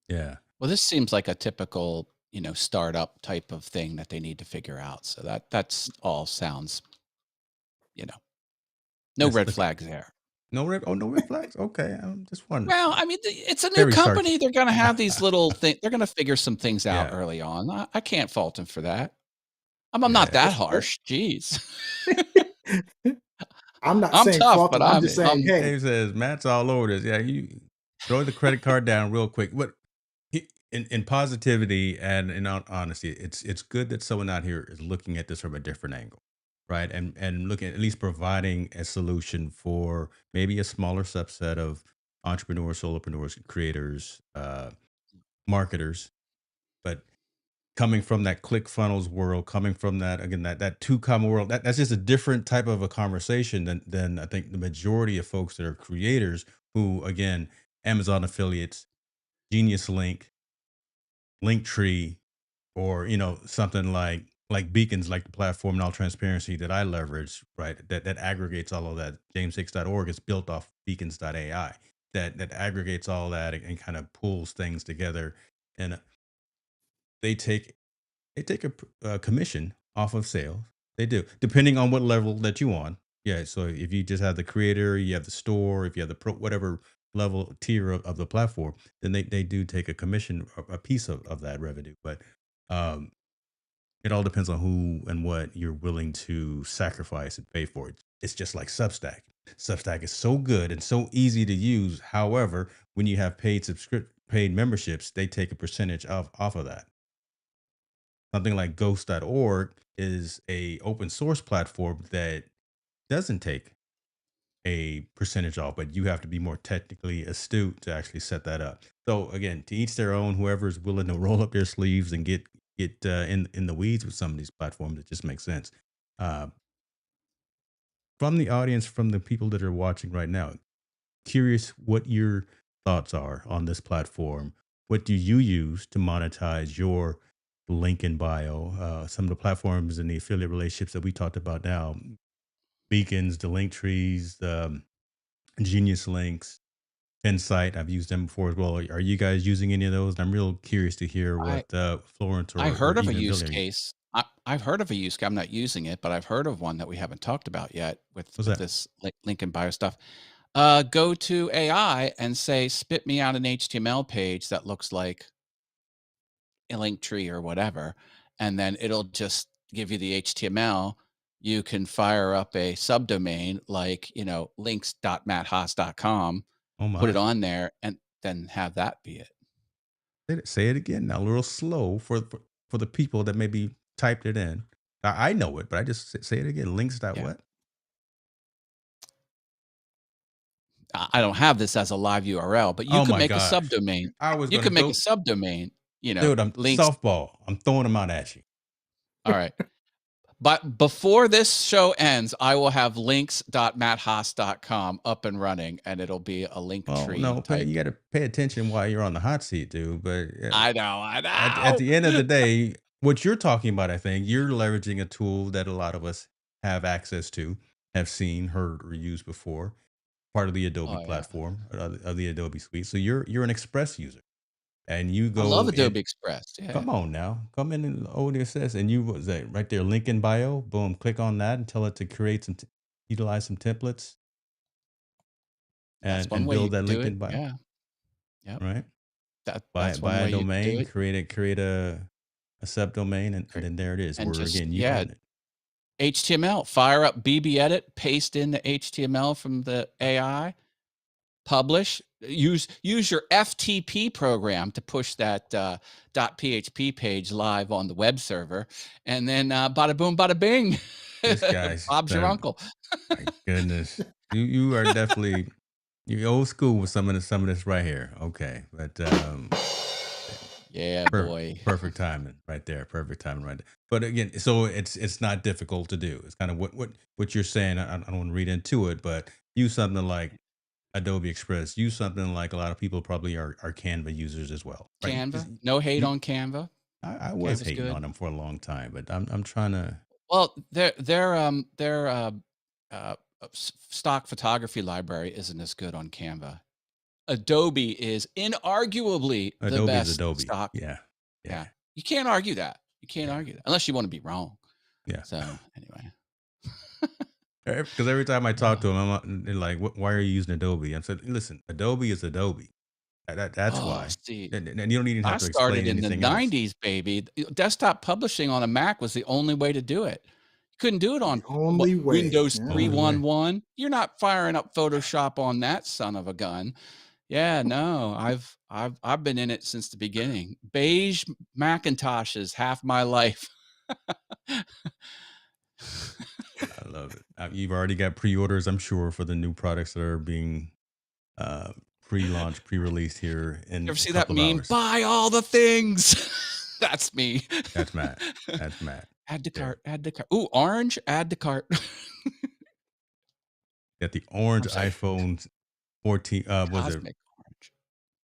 Yeah. Well, this seems like a typical, startup type of thing that they need to figure out. So that's all sounds, no Yes. red Look, flags there. no red. Oh, no red flags. Okay. I'm just wondering. Well, I mean, it's a new Very sarcastic. company. They're going to have these little things. They're going to figure some things out Yeah. early on. I can't fault them for that. I'm not Yeah. that It's fair. harsh. Jeez. I'm not I'm saying tough, fault but them. I'm just saying, hey, Dave says Matt's all over this. Yeah, you throw the credit card down real quick. But in positivity and in honesty, it's good that someone out here is looking at this from a different angle, right? And looking at least providing a solution for maybe a smaller subset of entrepreneurs, solopreneurs, creators, marketers, but coming from that click funnels world, coming from that again that two comma world, that's just a different type of a conversation than I think the majority of folks that are creators who again Amazon affiliates, Genius Link, Linktree, or something like Beacons, like the platform and all transparency that I leverage, right? That aggregates all of that. James6.org is built off beacons.ai that aggregates all that and kind of pulls things together, and they take a commission off of sales. They do, depending on what level that you on. Yeah. So if you just have the creator, you have the store, if you have the pro, whatever level tier of the platform, then they do take a commission, a piece of that revenue. But um, it all depends on who and what you're willing to sacrifice and pay for it. It's just like Substack. Substack is so good and so easy to use. However, when you have paid memberships, they take a percentage off of that. Something like ghost.org is a open source platform that doesn't take a percentage off, but you have to be more technically astute to actually set that up. So again, to each their own. Whoever is willing to roll up their sleeves and get in the weeds with some of these platforms, it just makes sense. Uh, from the audience, from the people that are watching right now, curious what your thoughts are on this platform. What do you use to monetize your link in bio? Some of the platforms and the affiliate relationships that we talked about now, Beacons, the link trees, Genius Links, Insight. I've used them before as well. Are you guys using any of those? I'm real curious to hear I what Florence I or heard of a even use Billy are using. case. I've heard of a use case. I'm not using it, but I've heard of one that we haven't talked about yet What's with that? this link in bio stuff. Go to AI and say, spit me out an HTML page that looks like a link tree or whatever, and then it'll just give you the HTML. You can fire up a subdomain like, links.matthaas.com, Oh put it my. on there, and then have that be it. Say it again now, a little slow for the people that maybe typed it in. I know it, but I just say it again. Links dot Yeah. what? I don't have this as a live URL, but you Oh could my make a gosh. subdomain. I was You gonna could make a throw, subdomain, dude, I'm links. softball. I'm throwing them out at you. All right. But before this show ends, I will have links.matthaas.com up and running, and it'll be a link Well, tree no, type. you got to pay attention while you're on the hot seat, dude. But yeah, I know, I at know. the end of the day, what you're talking about, I think you're leveraging a tool that a lot of us have access to, have seen, heard, or used before. Part of the Adobe Oh yeah. platform, of the Adobe suite. So you're an Express user, and you I love go in. Adobe Express. Yeah. Come on now, come in and ODSS, and you was that right there, link in bio. Boom, click on that and tell it to create utilize some templates That's one and way you build that could do link it. in bio. Yeah. Yep. Right, That's buy one a way you could do domain, it. create a subdomain, and Cre- then there it is. And Where just, again, you yeah, own it. HTML, fire up BB edit, paste in the HTML from the AI, publish, use your FTP program to push that .php page live on the web server, and then bada boom, bada bing, This guy's Bob's your uncle. my goodness, you are definitely you old school with some of this right here. Okay, but Yeah, boy. perfect timing right there. Perfect timing right there. But again, so it's not difficult to do. It's kind of what you're saying. I don't want to read into it, but use something like Adobe Express. Use something like a lot of people probably are Canva users as well, right? Just Canva, no hate you. on Canva. I was Canva's hating good. on them for a long time, but I'm trying to. Well, their stock photography library isn't as good on Canva. Adobe is inarguably the Adobe is best Adobe. stock. Yeah. Yeah, Yeah. you can't argue that. You can't Yeah. argue that unless you want to be wrong. Yeah. So anyway, Because every time I talk oh, to them, they're like, "Why are you using Adobe?" I said, "Listen, Adobe is Adobe. That's oh, why. see, And you don't even have I to explain started in the anything else." '90s, baby. Desktop publishing on a Mac was the only way to do it. You couldn't do it The on only way. Windows Only Yeah. way. 3.11. You're not firing up Photoshop on that son of a gun. Yeah, no, I've been in it since the beginning. Beige Macintoshes half my life. I love it. You've already got pre-orders, I'm sure, for the new products that are being uh, pre-launched, pre-released here You in ever a see that couple of meme? hours. Buy all the things. That's me. That's Matt. That's Matt. Add to There. cart. Add to cart. Ooh, orange. Add to cart. Got the orange I'm sorry. iPhone 14. Was it Cosmic orange.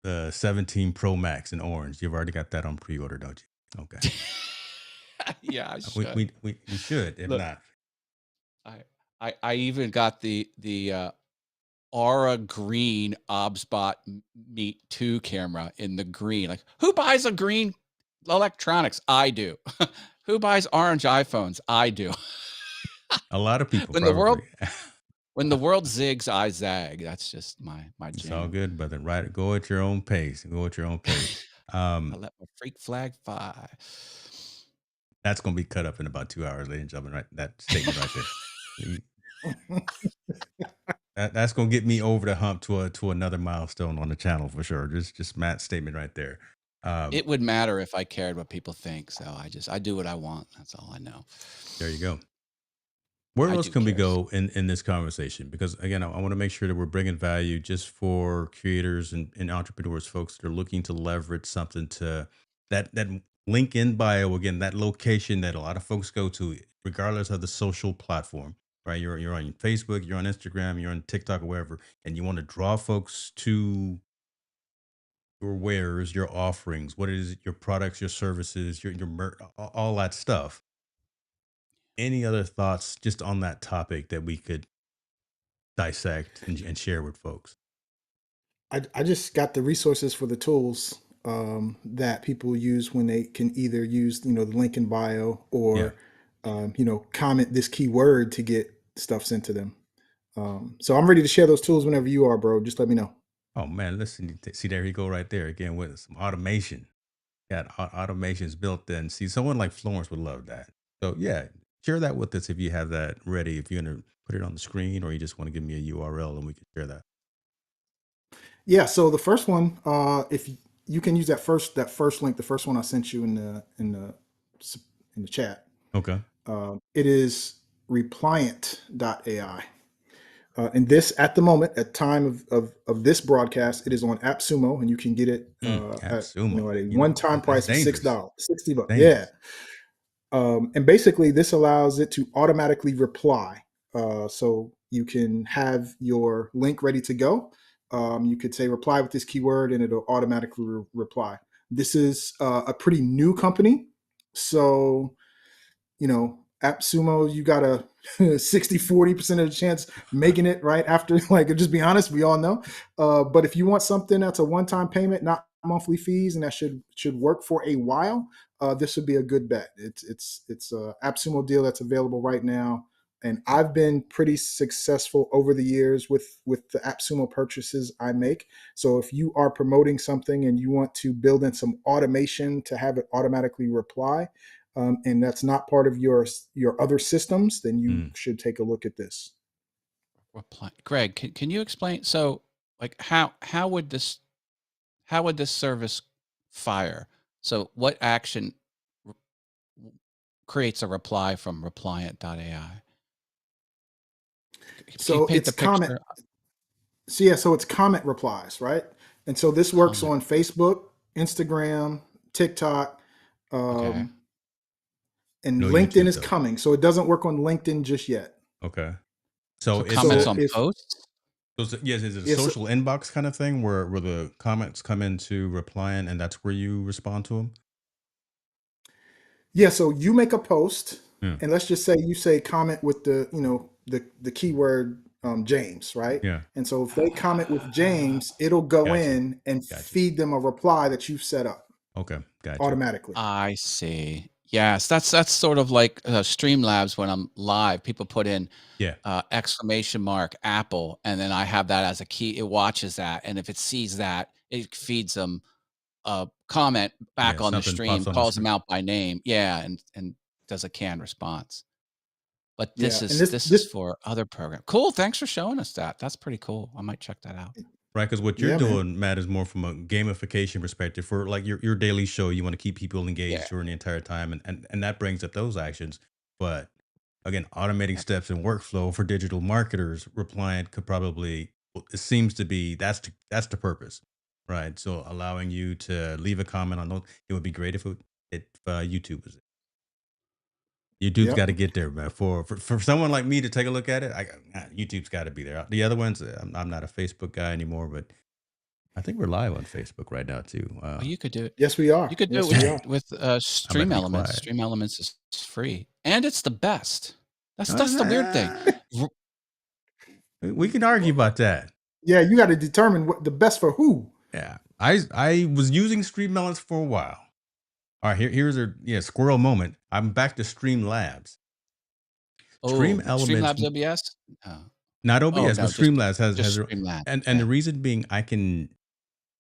the 17 Pro Max in orange? You've already got that on pre-order, don't you? Okay. Yeah, I We should. we we you should, if Look, not. I even got the Aura green OBSBot Meet 2 camera in the green. Like, who buys a green electronics? I do. Who buys orange iPhones? I do. A lot of people When the world probably. when the world zigs, I zag. That's just my It's all jam. good, brother. Right, go at your own pace. Go at your own pace. I let my freak flag fly. That's going to be cut up in about 2 hours, ladies and gentlemen. Right, that statement right there. That's going to get me over the hump to another milestone on the channel for sure. Just Matt's statement right there. It would matter if I cared what people think. So I do what I want. That's all I know. There you go. Where I else do can we care. go in this conversation? Because again, I want to make sure that we're bringing value just for creators and entrepreneurs, folks that are looking to leverage something to that link in bio again, that location that a lot of folks go to, regardless of the social platform. Right, you're on Facebook, you're on Instagram, you're on TikTok or wherever, and you want to draw folks to your wares, your offerings, what it is, your products, your services, all that stuff. Any other thoughts just on that topic that we could dissect and share with folks? I just got the resources for the tools that people use when they can either use the link in bio Yeah. or comment this keyword to get stuff sent to them. So I'm ready to share those tools whenever you are, bro. Just let me know. Oh man, listen, see there you go right there again with some automation. Got automations built in. See, someone like Florence would love that. So yeah, share that with us if you have that ready. If you're gonna put it on the screen or you just want to give me a URL and we can share that. Yeah. So the first one, if you can use that first link, the first one I sent you in the chat. Okay. It is repliant.ai. And this, at the moment, at time of this broadcast, it is on AppSumo, and you can get it at AppSumo. a one-time That's price of dangerous. $6, $60. Yeah. Dangerous. And basically, this allows it to automatically reply. So you can have your link ready to go. You could say reply with this keyword, and it'll automatically reply. This is a pretty new company, so AppSumo, you got a 60-40% of the chance making it right after, like, just be honest, we all know. But if you want something that's a one-time payment, not monthly fees, and that should work for a while, this would be a good bet. It's a AppSumo deal that's available right now. And I've been pretty successful over the years with the AppSumo purchases I make. So if you are promoting something and you want to build in some automation to have it automatically reply, and that's not part of your other systems, then you Mm. should take a look at this. Reply. Greg, can you explain? So, like, how would this service fire? So, what action r- creates a reply from repliant.ai? Can you So paint it's the comment. picture? So yeah, so it's comment replies, right? And so this works Comment. on Facebook, Instagram, TikTok, Okay. um, and No LinkedIn YouTube is though. coming. So it doesn't work on LinkedIn just yet. Okay. So So comments it's So on if posts. yes, is it a yes, social inbox kind of thing where the comments come into replying and that's where you respond to them? yeah, so you make a post, Yeah. and let's just say you say comment with the, the keyword James, right? Yeah. And so if they comment with James, it'll go Gotcha. in and Gotcha. feed them a reply that you've set up Okay. Gotcha. automatically. I see. Yes, that's sort of like Streamlabs when I'm live. People put in Yeah. exclamation mark Apple, and then I have that as a key. It watches that, and if it sees that, it feeds them a comment Yeah. back on the Something pops stream, on the calls them screen. out by name. Yeah, and does a canned response. But Yeah, this and is this this is this for other program. Cool. Thanks for showing us that. That's pretty cool. I might check that out. Right, because what you're yeah, man. doing, Matt, is more from a gamification perspective. For like your daily show, you want to keep people Yeah. engaged during the entire time, and that brings up those actions. But again, automating Yeah. steps and workflow for digital marketers, Repliant could probably, well, it seems to be that's the purpose, right? So allowing you to leave a comment on those, it would be great if YouTube was. YouTube's got Yep. to get there, man. For someone like me to take a look at it, YouTube's got to be there. The other ones, I'm not a Facebook guy anymore, but I think we're live on Facebook right now too. Oh, you could do it. Yes, we You are. could do it Yes, with we Dang, are. with I'm about Stream to be Elements. quiet. Stream Elements is free, and it's the best. That's the weird thing. We can argue about that. Yeah, you got to determine what the best for who. Yeah, I was using Streamlabs for a while. All right, here's a squirrel moment. I'm back to Streamlabs. Stream Oh, Elements, Streamlabs OBS? Oh. not Oh, OBS, but no, just Streamlabs has Streamlabs. and the reason being I can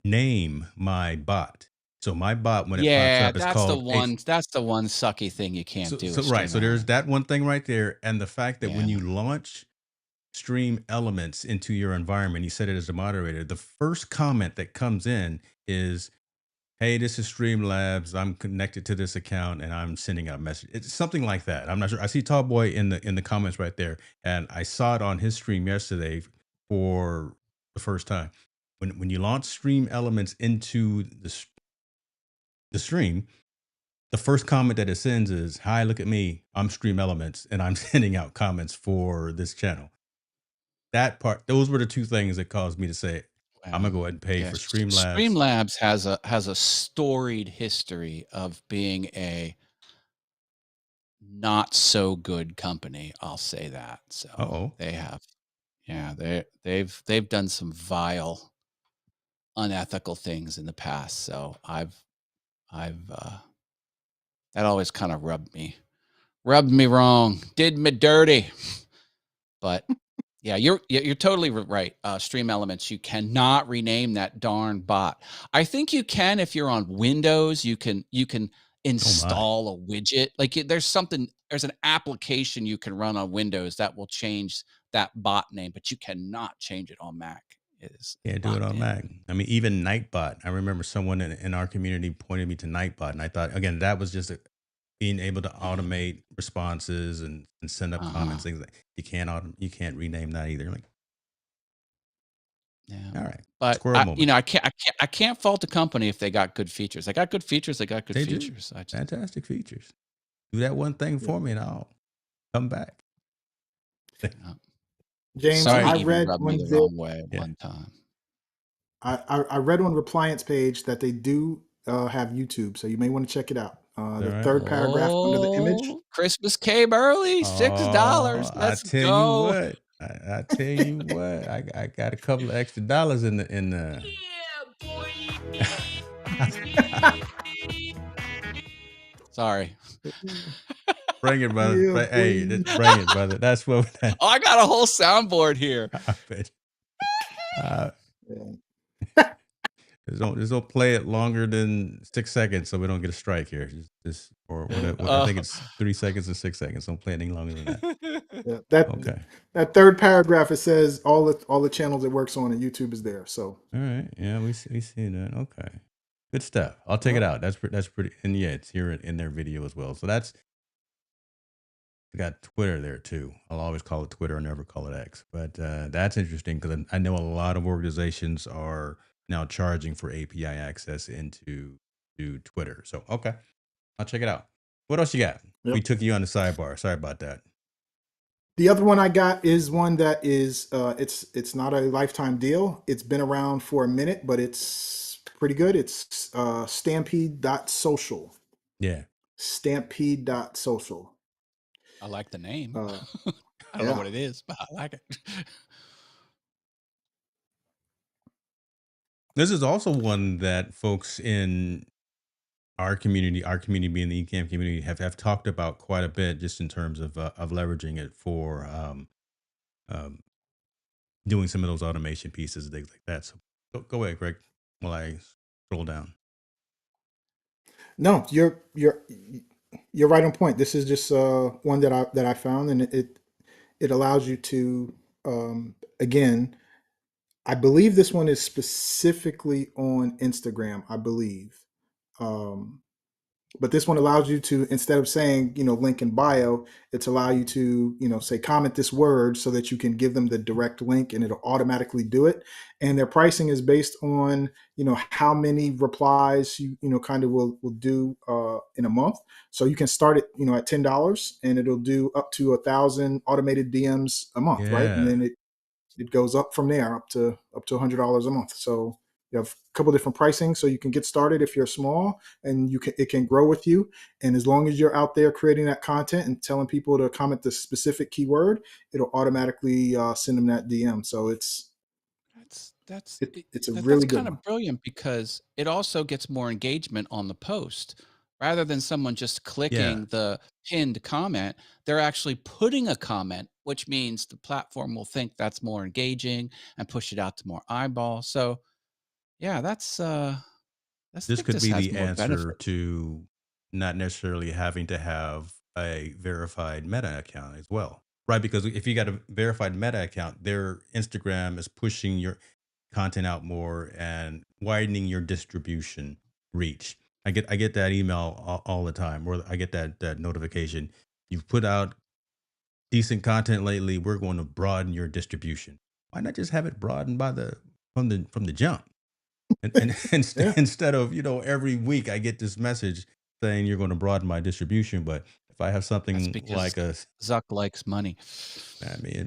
name my bot. So my bot when it pops Yeah, up is called H. that's the one sucky thing you can't do So with right, Stream so there's Elements. that one thing right there, and the fact that when Yeah. you launch Stream Elements into your environment, you set it as a moderator. The first comment that comes in is, "Hey, this is Streamlabs. I'm connected to this account, and I'm sending out a message." It's something like that. I'm not sure. I see Tallboy in the comments right there, and I saw it on his stream yesterday for the first time. When you launch Stream Elements into the stream, the first comment that it sends is, "Hi, look at me. I'm Stream Elements, and I'm sending out comments for this channel." That part, those were the two things that caused me to say, "I'm gonna Well, go ahead and pay yeah, for Streamlabs." Streamlabs has a storied history of being a not so good company, I'll say that. So, Oh, they have yeah, they've done some vile, unethical things in the past, so I've that always kinda rubbed me wrong, did me dirty. But yeah, you're totally right. Stream Elements, you cannot rename that darn bot. I think you can if you're on Windows. You can oh my, install a widget. Like there's an application you can run on Windows that will change that bot name, but you cannot change it on Mac. It's can't do it locked on in. Mac. I mean, even Nightbot. I remember someone in our community pointed me to Nightbot, and I thought again that was just being able to automate responses and send up Uh-huh. comments, things like you can't rename that either. Like, Yeah. all right, But squirrel moment. I can't fault the company if they got good features. They got good features. They got good They do features. I just fantastic features. Do that one thing Yeah. for me, and I'll come back. yeah. James, All Sony right, I even read rubbed me one the day. wrong way yeah. one time. I read on Repliant's page that they do have YouTube, so you may want to check it out. All The right. third paragraph under the image. Oh, Christmas came early, $6. Oh, I Let's tell you go. what. I tell you what. I got a couple of extra dollars in the. Sorry. Bring it, brother. Yeah, Hey, boy. bring it, brother. That's what. Oh, I got a whole soundboard here. I bet. Uh, Yeah. just don't play it longer than 6 seconds, so we don't get a strike here. Just or what I think Oh. it's 3 seconds and 6 seconds. Don't play it any longer than that. Yeah, Okay. that third paragraph, it says all the channels it works on, and YouTube is there. So All right. Yeah, we see that. Okay. Good stuff. I'll take it out. That's pretty. And yeah, it's here in their video as well. So that's we got Twitter there too. I'll always call it Twitter. I never call it X. But that's interesting because I know a lot of organizations are now charging for API access into Twitter. So okay, I'll check it out. What else you got? Yep. We took you on the sidebar. Sorry about that. The other one I got is one that is it's not a lifetime deal. It's been around for a minute, but it's pretty good. It's Stampede.social. Yeah. Stampede.social. I like the name. Uh, I don't know yeah. what it is, but I like it. This is also one that folks in our community being the eCam community, have talked about quite a bit, just in terms of leveraging it for um, doing some of those automation pieces and things like that. So go ahead, Greg, while I scroll down. No, you're right on point. This is just one that I found, and it allows you to again. I believe this one is specifically on Instagram. I believe. Um, but this one allows you to, instead of saying, link in bio, it's allow you to, say comment this word so that you can give them the direct link and it'll automatically do it. And their pricing is based on, how many replies you kind of will do in a month. So you can start it, at $10 and it'll do up to 1,000 automated DMs a month, right? And Yeah, then it goes up from there up to $100 a month. So you have a couple different pricing, so you can get started if you're small, and it can grow with you. And as long as you're out there creating that content and telling people to comment the specific keyword, it'll automatically send them that DM. So it's a That's really good kind one. of brilliant, because it also gets more engagement on the post. Rather than someone just yeah. clicking the pinned comment, they're actually putting a comment, which means the platform will think that's more engaging and push it out to more eyeballs. So yeah, I This think could this be has the more answer benefits. to not necessarily having to have a verified Meta account as well, right? Because if you got a verified Meta account, their Instagram is pushing your content out more and widening your distribution reach. I get that email all the time, or I get that notification. You've put out decent content lately. We're going to broaden your distribution. Why not just have it broadened from the jump? And Yeah. instead of, every week I get this message saying you're going to broaden my distribution, but if I have That's something because like Zuck likes money.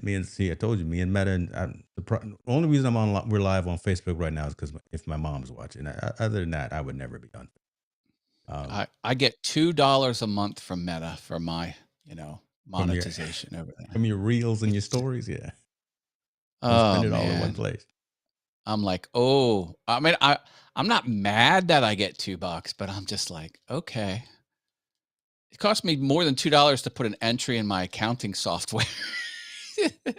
me and see, I told you, me and Meta, and the only reason we're live on Facebook right now is because if my mom's watching. Other than that, I would never be on. I get $2 a month from Meta for my, From your monetization over there. from your reels and your It's stories, yeah. Don't Oh spend it all in one man. place. I'm like, "Oh." I mean, I'm not mad that I get $2, but I'm just like, "Okay." It cost me more than $2 to put an entry in my accounting software.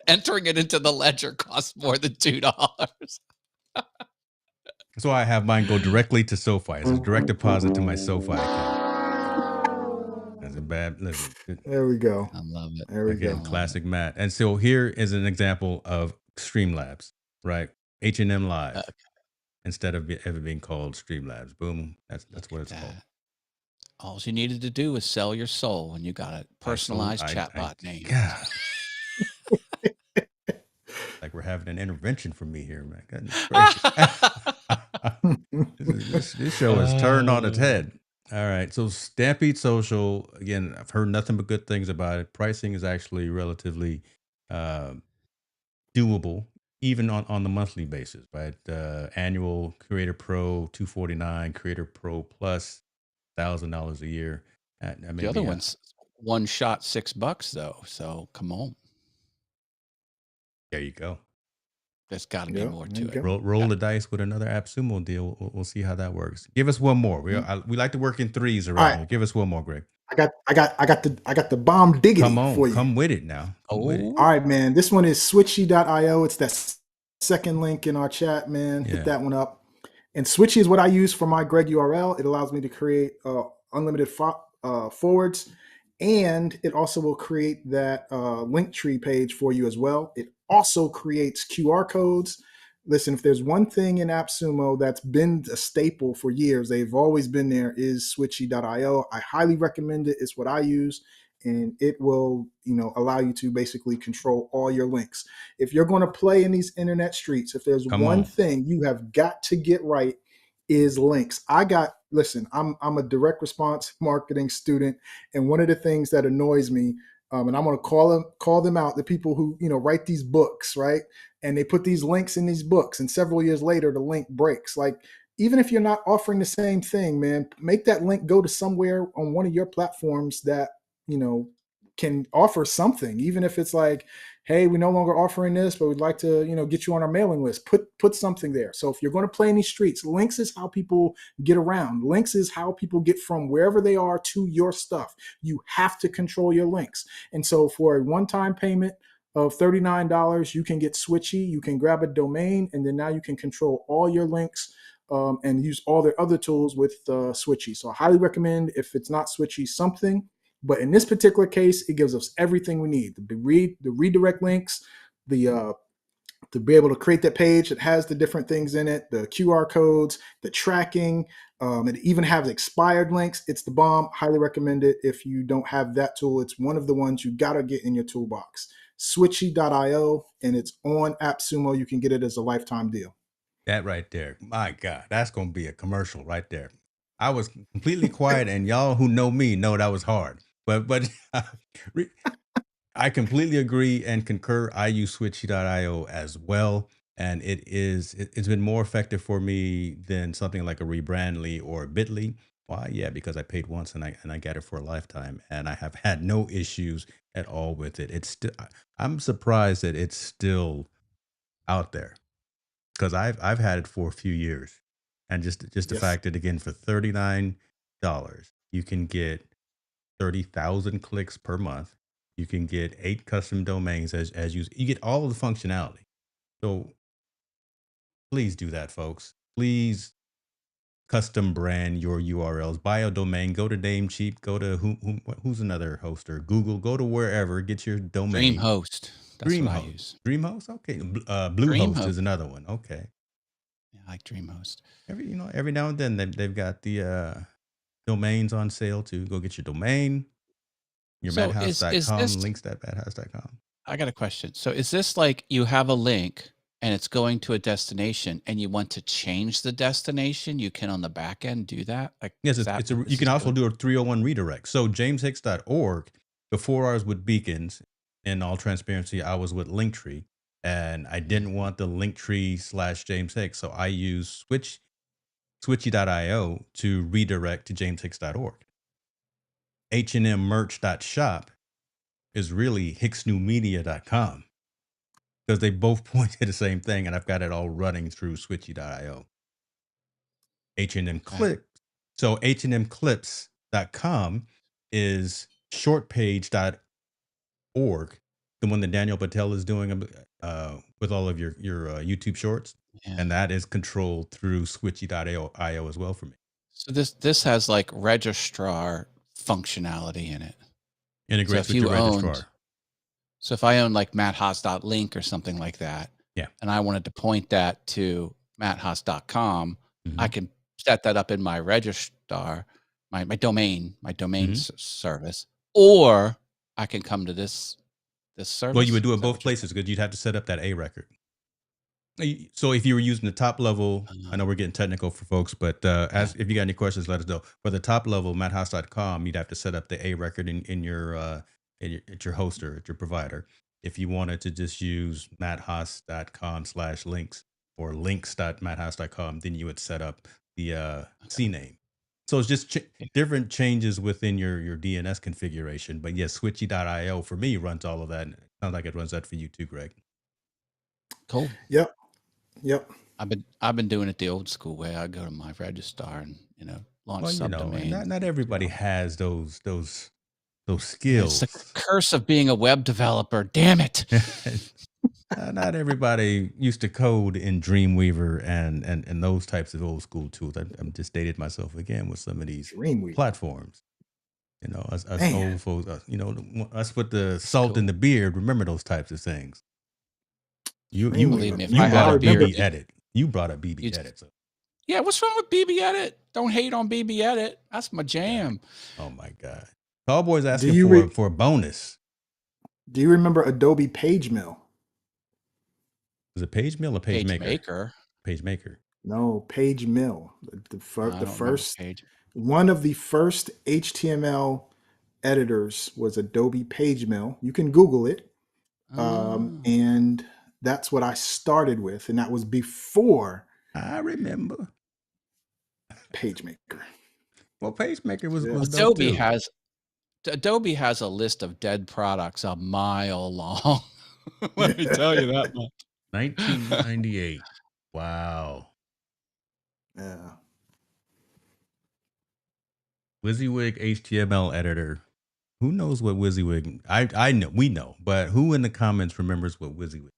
Entering it into the ledger costs more than $2. So I have mine go directly to SoFi. It's a direct deposit to my SoFi account. That's a bad listen. There we go. I love it. There we I Again, go. love it. classic Matt. And so here is an example of Streamlabs, right? H&M Uh, Live, instead of ever being called Streamlabs. Boom. That's Look what at it's called. that. All you needed to do was sell your soul, and you got a I sold. personalized I chatbot name. God, like we're having an intervention from me here, man. Goodness gracious. This show is turned on its Oh. head. All right. So Stampede Social, again, I've heard nothing but good things about it. Pricing is actually relatively uh, doable, even on the monthly basis, right? Annual Creator Pro 249, Creator Pro Plus $1,000 a year. That may The other be one's one shot $6 though, so come on. there you go. There's gotta be Yeah, more there to you it. go. Roll Got the dice with another AppSumo deal. We'll see how that works. Give us one more. Mm. We like to work in threes All around right. here. Give us one more, Greg. I got the bomb Come diggity on, for you. come with it now. Come with it. All Oh, right, man. This one is switchy.io. It's that second link in our chat, man. Hit Yeah. that one up. And Switchy is what I use for my Greg URL. It allows me to create unlimited forwards, and it also will create that link tree page for you as well. It also creates QR codes. Listen, if there's one thing in AppSumo that's been a staple for years, they've always been there, is switchy.io. I highly recommend it. It's what I use, and it will, allow you to basically control all your links. If you're going to play in these internet streets, if there's Come one on. thing you have got to get right, is links. Listen, I'm a direct response marketing student, and one of the things that annoys me, and I'm going to call them out, the people who write these books, right? And they put these links in these books, and several years later the link breaks. Like, even if you're not offering the same thing, man, make that link go to somewhere on one of your platforms that you know can offer something, even if it's like, hey, we no longer offering this, but we'd like to, get you on our mailing list. Put something there. So if you're going to play in these streets, links is how people get around. Links is how people get from wherever they are to your stuff. You have to control your links. And so for a one-time payment of $39, you can get Switchy, you can grab a domain, and then now you can control all your links and use all their other tools with Switchy. So I highly recommend, if it's not Switchy, something. But in this particular case, it gives us everything we need: the redirect links, the to be able to create that page that has the different things in it, the QR codes, the tracking. It even has expired links. It's the bomb. Highly recommend it. If you don't have that tool, it's one of the ones you got to get in your toolbox. Switchy.io, and it's on AppSumo. You can get it as a lifetime deal. That right there, my God, that's gonna be a commercial right there. I was completely quiet, and y'all who know me know that was hard. But I completely agree and concur. I use Switchy.io as well, and it's been more effective for me than something like a Rebrandly or Bitly. Why? Yeah, because I paid once and I got it for a lifetime, and I have had no issues at all with it. It's still, I'm surprised that it's still out there, because I've had it for a few years, and just the Yes. fact that, again, for $39 you can get 30,000 clicks per month. You can get 8 custom domains as you get all of the functionality. So please do that, folks. Please custom brand your URLs. Buy a domain. Go to Namecheap. Go to who's another hoster? Google. Go to wherever. Get your domain. DreamHost. That's what I DreamHost. use. DreamHost. Okay. Bluehost DreamHost. is another one. Okay. Yeah, I like DreamHost. Every now and then they've got the domains on sale too. Go get your domain. Your So is this? madhouse.com, links.madhouse.com. I got a question. So is this like you have a link and it's going to a destination and you want to change the destination? You can on the back end do that. Like, Yes, is that it's what you this can is also doing? do a 301 redirect. So jameshicks.org, before I was with Beacons, in all transparency, I was with Linktree, and I Mhm. didn't want the Linktree / James Hicks. So I used switchy.io to redirect to jameshicks.org. H&M is really hicksnewmedia.com, because they both point to the same thing, and I've got it all running through switchy.io. H&M Okay. Clips. So hmclips.com is shortpage.org, the one that Daniel Patel is doing with all of your YouTube shorts, Yeah. and that is controlled through switchy.io as well for me. So this has like registrar functionality in it. So Integrates if with your you owned, registrar. so if I owned like matthaas.link or something like that, Yeah. and I wanted to point that to matthaas.com, I Mm-hmm. can set that up in my registrar, my domain Mm-hmm. service, or I can come to this Well, you service. would do it Is that both what you're places, because you'd have to set up that A record. So if you were using the top level, I saying? know we're getting technical for folks, but Yeah. as if you got any questions, let us know. For the top level, matthouse.com, you'd have to set up the A record in your at your hoster, at your provider. If you wanted to just use matthouse.com/links or links.matthouse.com, then you would set up the Okay. CNAME. So it's just Yeah. different changes within your DNS configuration. But yes, switchy.io for me runs all of that. It sounds like it runs that for you too, Greg. Cool. Yep. Yep. I've been doing it the old school way. I go to my registrar and launch Well, and subdomains. not everybody has those Yeah, it's the skills. curse of being a web developer. Damn it. Not everybody used to code in Dreamweaver and those types of old school tools. I'm just dated myself again with some of these Dreamweaver. platforms. Us Man, old folks, us with the It's salt in cool. the beard. Remember those types of things. You you Believe Dreamweaver. me, if you I Man, had brought I a a remember. beard, BB edit. You brought a BB you'd edit. So yeah, what's wrong with BB Edit? Don't hate on BB Edit. That's my God, jam. oh my God, Cowboys Do asking you for a bonus. do you remember Adobe PageMill? Is it Page Mill or Page Page Maker? Maker. Page Maker. No, PageMill. I The don't remember first Page. one of the first HTML editors was Adobe PageMill. You can Google it, Oh, and that's what I started with, and that was before I remember. PageMaker. Well, PageMaker was Yes. dope Adobe too. has Adobe has a list of dead products a mile long. Let me tell you that much. 1998. Wow. Yeah. WYSIWYG HTML editor. Who knows what WYSIWYG? I know, we know, but who in the comments remembers what WYSIWYG?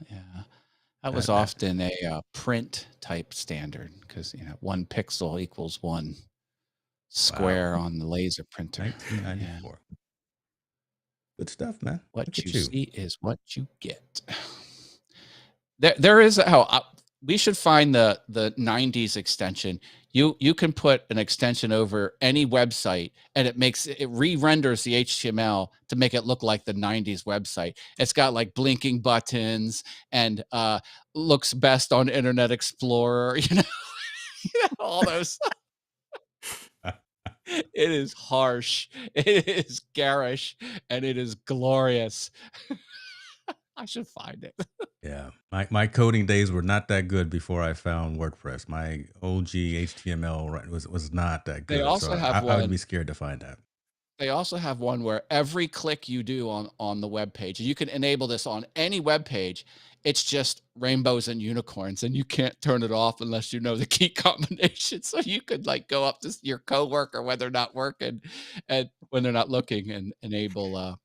Yeah. That was That often a print type standard because 1 pixel equals 1 wow. square on the laser printer. Yeah. 1994. Good stuff, man. What Look you at you. see is what you get. There is we should find the 90s extension. You can put an extension over any website and it re-renders the HTML to make it look like the 90s website. It's got like blinking buttons and looks best on Internet Explorer, all those. It is harsh, it is garish, and it is glorious. I should find it. Yeah, my coding days were not that good before I found WordPress. My OG HTML was not that They good, so also have I would one be scared to find that. They also have one where every click you do on the web page, and you can enable this on any web page, it's just rainbows and unicorns, and you can't turn it off unless you know the key combination. So you could like go up to your coworker when they're not working and when they're not looking and enable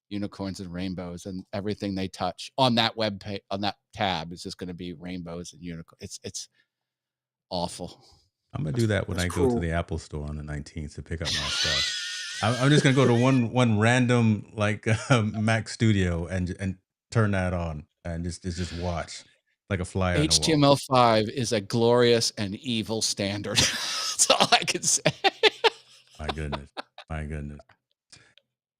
unicorns and rainbows, and everything they touch on that web page on that tab is just going to be rainbows and unicorns. It's awful. I'm gonna do that when That's I go to cruel. the Apple store on the 19th to pick up my stuff. I'm just gonna go to one random like Mac Studio and turn that on and just watch like a fly on the wall. HTML5 is a glorious and evil standard. That's all I can say. My goodness, my goodness.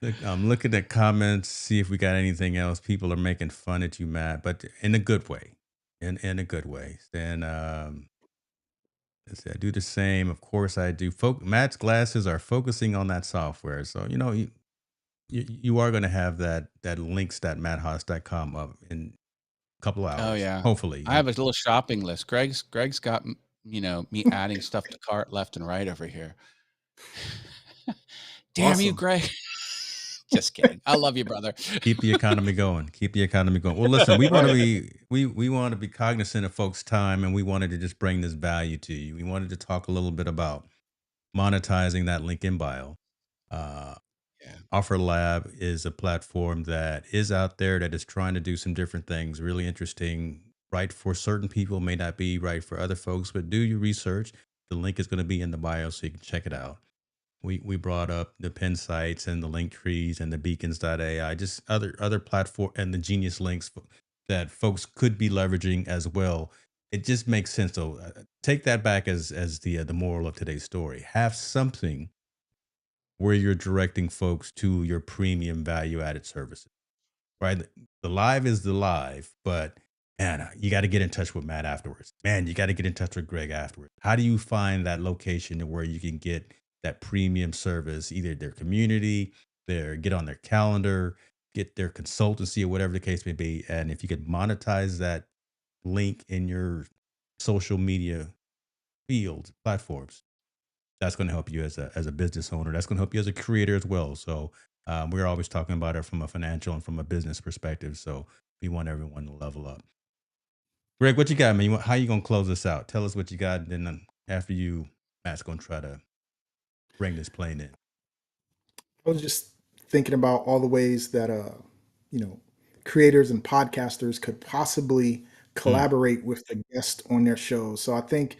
Look, I'm looking at comments, see if we got anything else. People are making fun at you, Matt, but in a good way. In a good way. Then let's see, I do the same. Of course, I do. Matt's glasses are focusing on that software, so you are going to have that links.matthaas.com up in a couple of Oh hours, yeah. hopefully. I have a little shopping list. Greg's got me adding stuff to cart left and right over here. Damn you, Awesome. Greg. Just kidding. I love you, brother. Keep the economy going. Keep the economy going. Well, listen, we want to be we want to be cognizant of folks' time, and we wanted to just bring this value to you. We wanted to talk a little bit about monetizing that link in bio. Uh, Yeah. Offer Lab is a platform that is out there that is trying to do some different things, really interesting. Right for certain people, may not be right for other folks, but do your research. The link is going to be in the bio so you can check it out. We brought up the pin sites and the link trees and the beacons.ai, just other platform and the genius links that folks could be leveraging as well. It just makes sense. So take that back as the moral of today's story. Have something where you're directing folks to your premium value added services, right? The live is the live, but man, you got to get in touch with Matt afterwards. Man, you got to get in touch with Greg afterwards. How do you find that location where you can get that premium service, either their community, get on their calendar, get their consultancy or whatever the case may be. And if you could monetize that link in your social media fields, platforms, that's going to help you as a business owner. That's going to help you as a creator as well. So we're always talking about it from a financial and from a business perspective. So we want everyone to level up. Greg, what you got, man? How you going to close this out? Tell us what you got. And then after you, Matt's going to try to bring this plane in. I was just thinking about all the ways that you know, creators and podcasters could possibly Mm, collaborate with the guest on their shows. So I think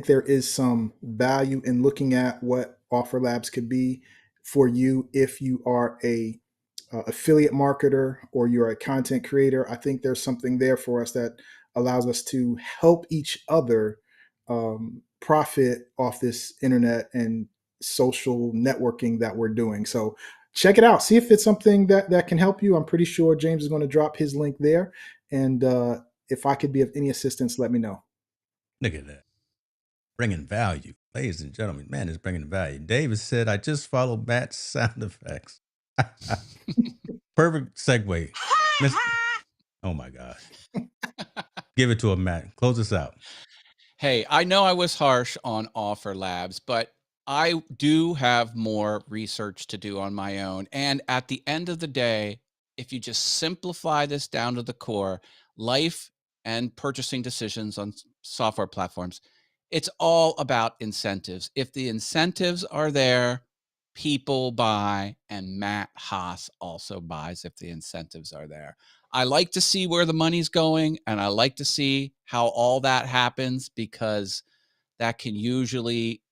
there is some value in looking at what Offer Labs could be for you if you are a affiliate marketer or you're a content creator. I think there's something there for us that allows us to help each other profit off this internet and social networking that we're doing. So check it out. See if it's something that can help you. I'm pretty sure James is going to drop his link there. And if I could be of any assistance, let me know. look at that. Bringing value. Ladies and gentlemen, man is bringing value. David said, I just followed Matt's sound effects. Perfect segue. Miss, oh my gosh. Give it to him, Matt. Close us out. Hey, I know I was harsh on Offer Labs, but I do have more research to do on my own. And at the end of the day, if you just simplify this down to the core, life and purchasing decisions on software platforms, it's all about incentives. If the incentives are there, people buy, and Matt Haas also buys if the incentives are there. I like to see where the money's going, and I like to see how all that happens because that can usually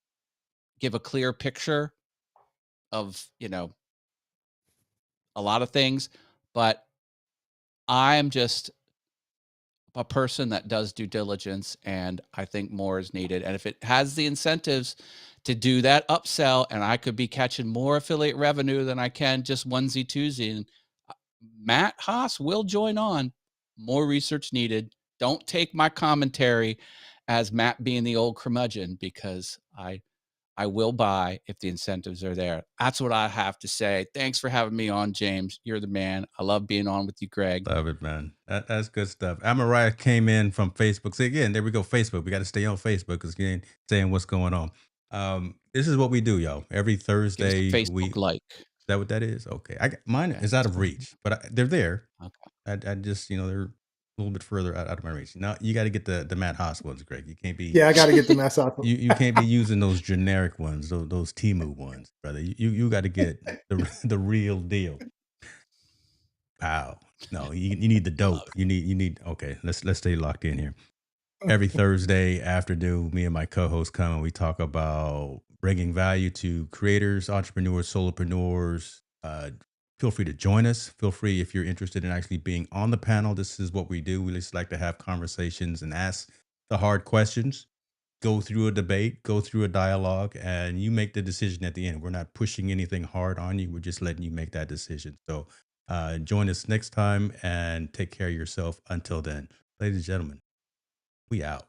give a clear picture of, a lot of things, but I'm just a person that does due diligence and I think more is needed. And if it has the incentives to do that upsell and I could be catching more affiliate revenue than I can just onesie twosie, and Matt Haas will join on. More research needed. Don't take my commentary as Matt being the old curmudgeon because I will buy if the incentives are there. That's what I have to say. Thanks for having me on, James. You're the man. I love being on with you, Greg. Love it, man. That's good stuff. Amariah came in from Facebook. So again, there we go. Facebook. We got to stay on Facebook because again, saying what's going on. This is what we do, y'all. Every Give us a Thursday, Facebook like. is that what that is? Okay, mine Okay. is out of reach, but they're there. Okay. I just they're a little bit further out of my reach. Now you got to get the Matt Haas ones, Greg. You can't be Yeah, I got to get the mess off. you can't be using those generic ones, those Timu ones, brother. You got to get the real deal. Wow. No, you need the Love dope. You need okay, let's stay locked in here. Every Thursday afternoon, me and my co-host come and we talk about bringing value to creators, entrepreneurs, solopreneurs. Feel free to join us. Feel free if you're interested in actually being on the panel. This is what we do. We just like to have conversations and ask the hard questions, go through a debate, go through a dialogue, and you make the decision at the end. We're not pushing anything hard on you. We're just letting you make that decision. So join us next time and take care of yourself. Until then, ladies and gentlemen, we out.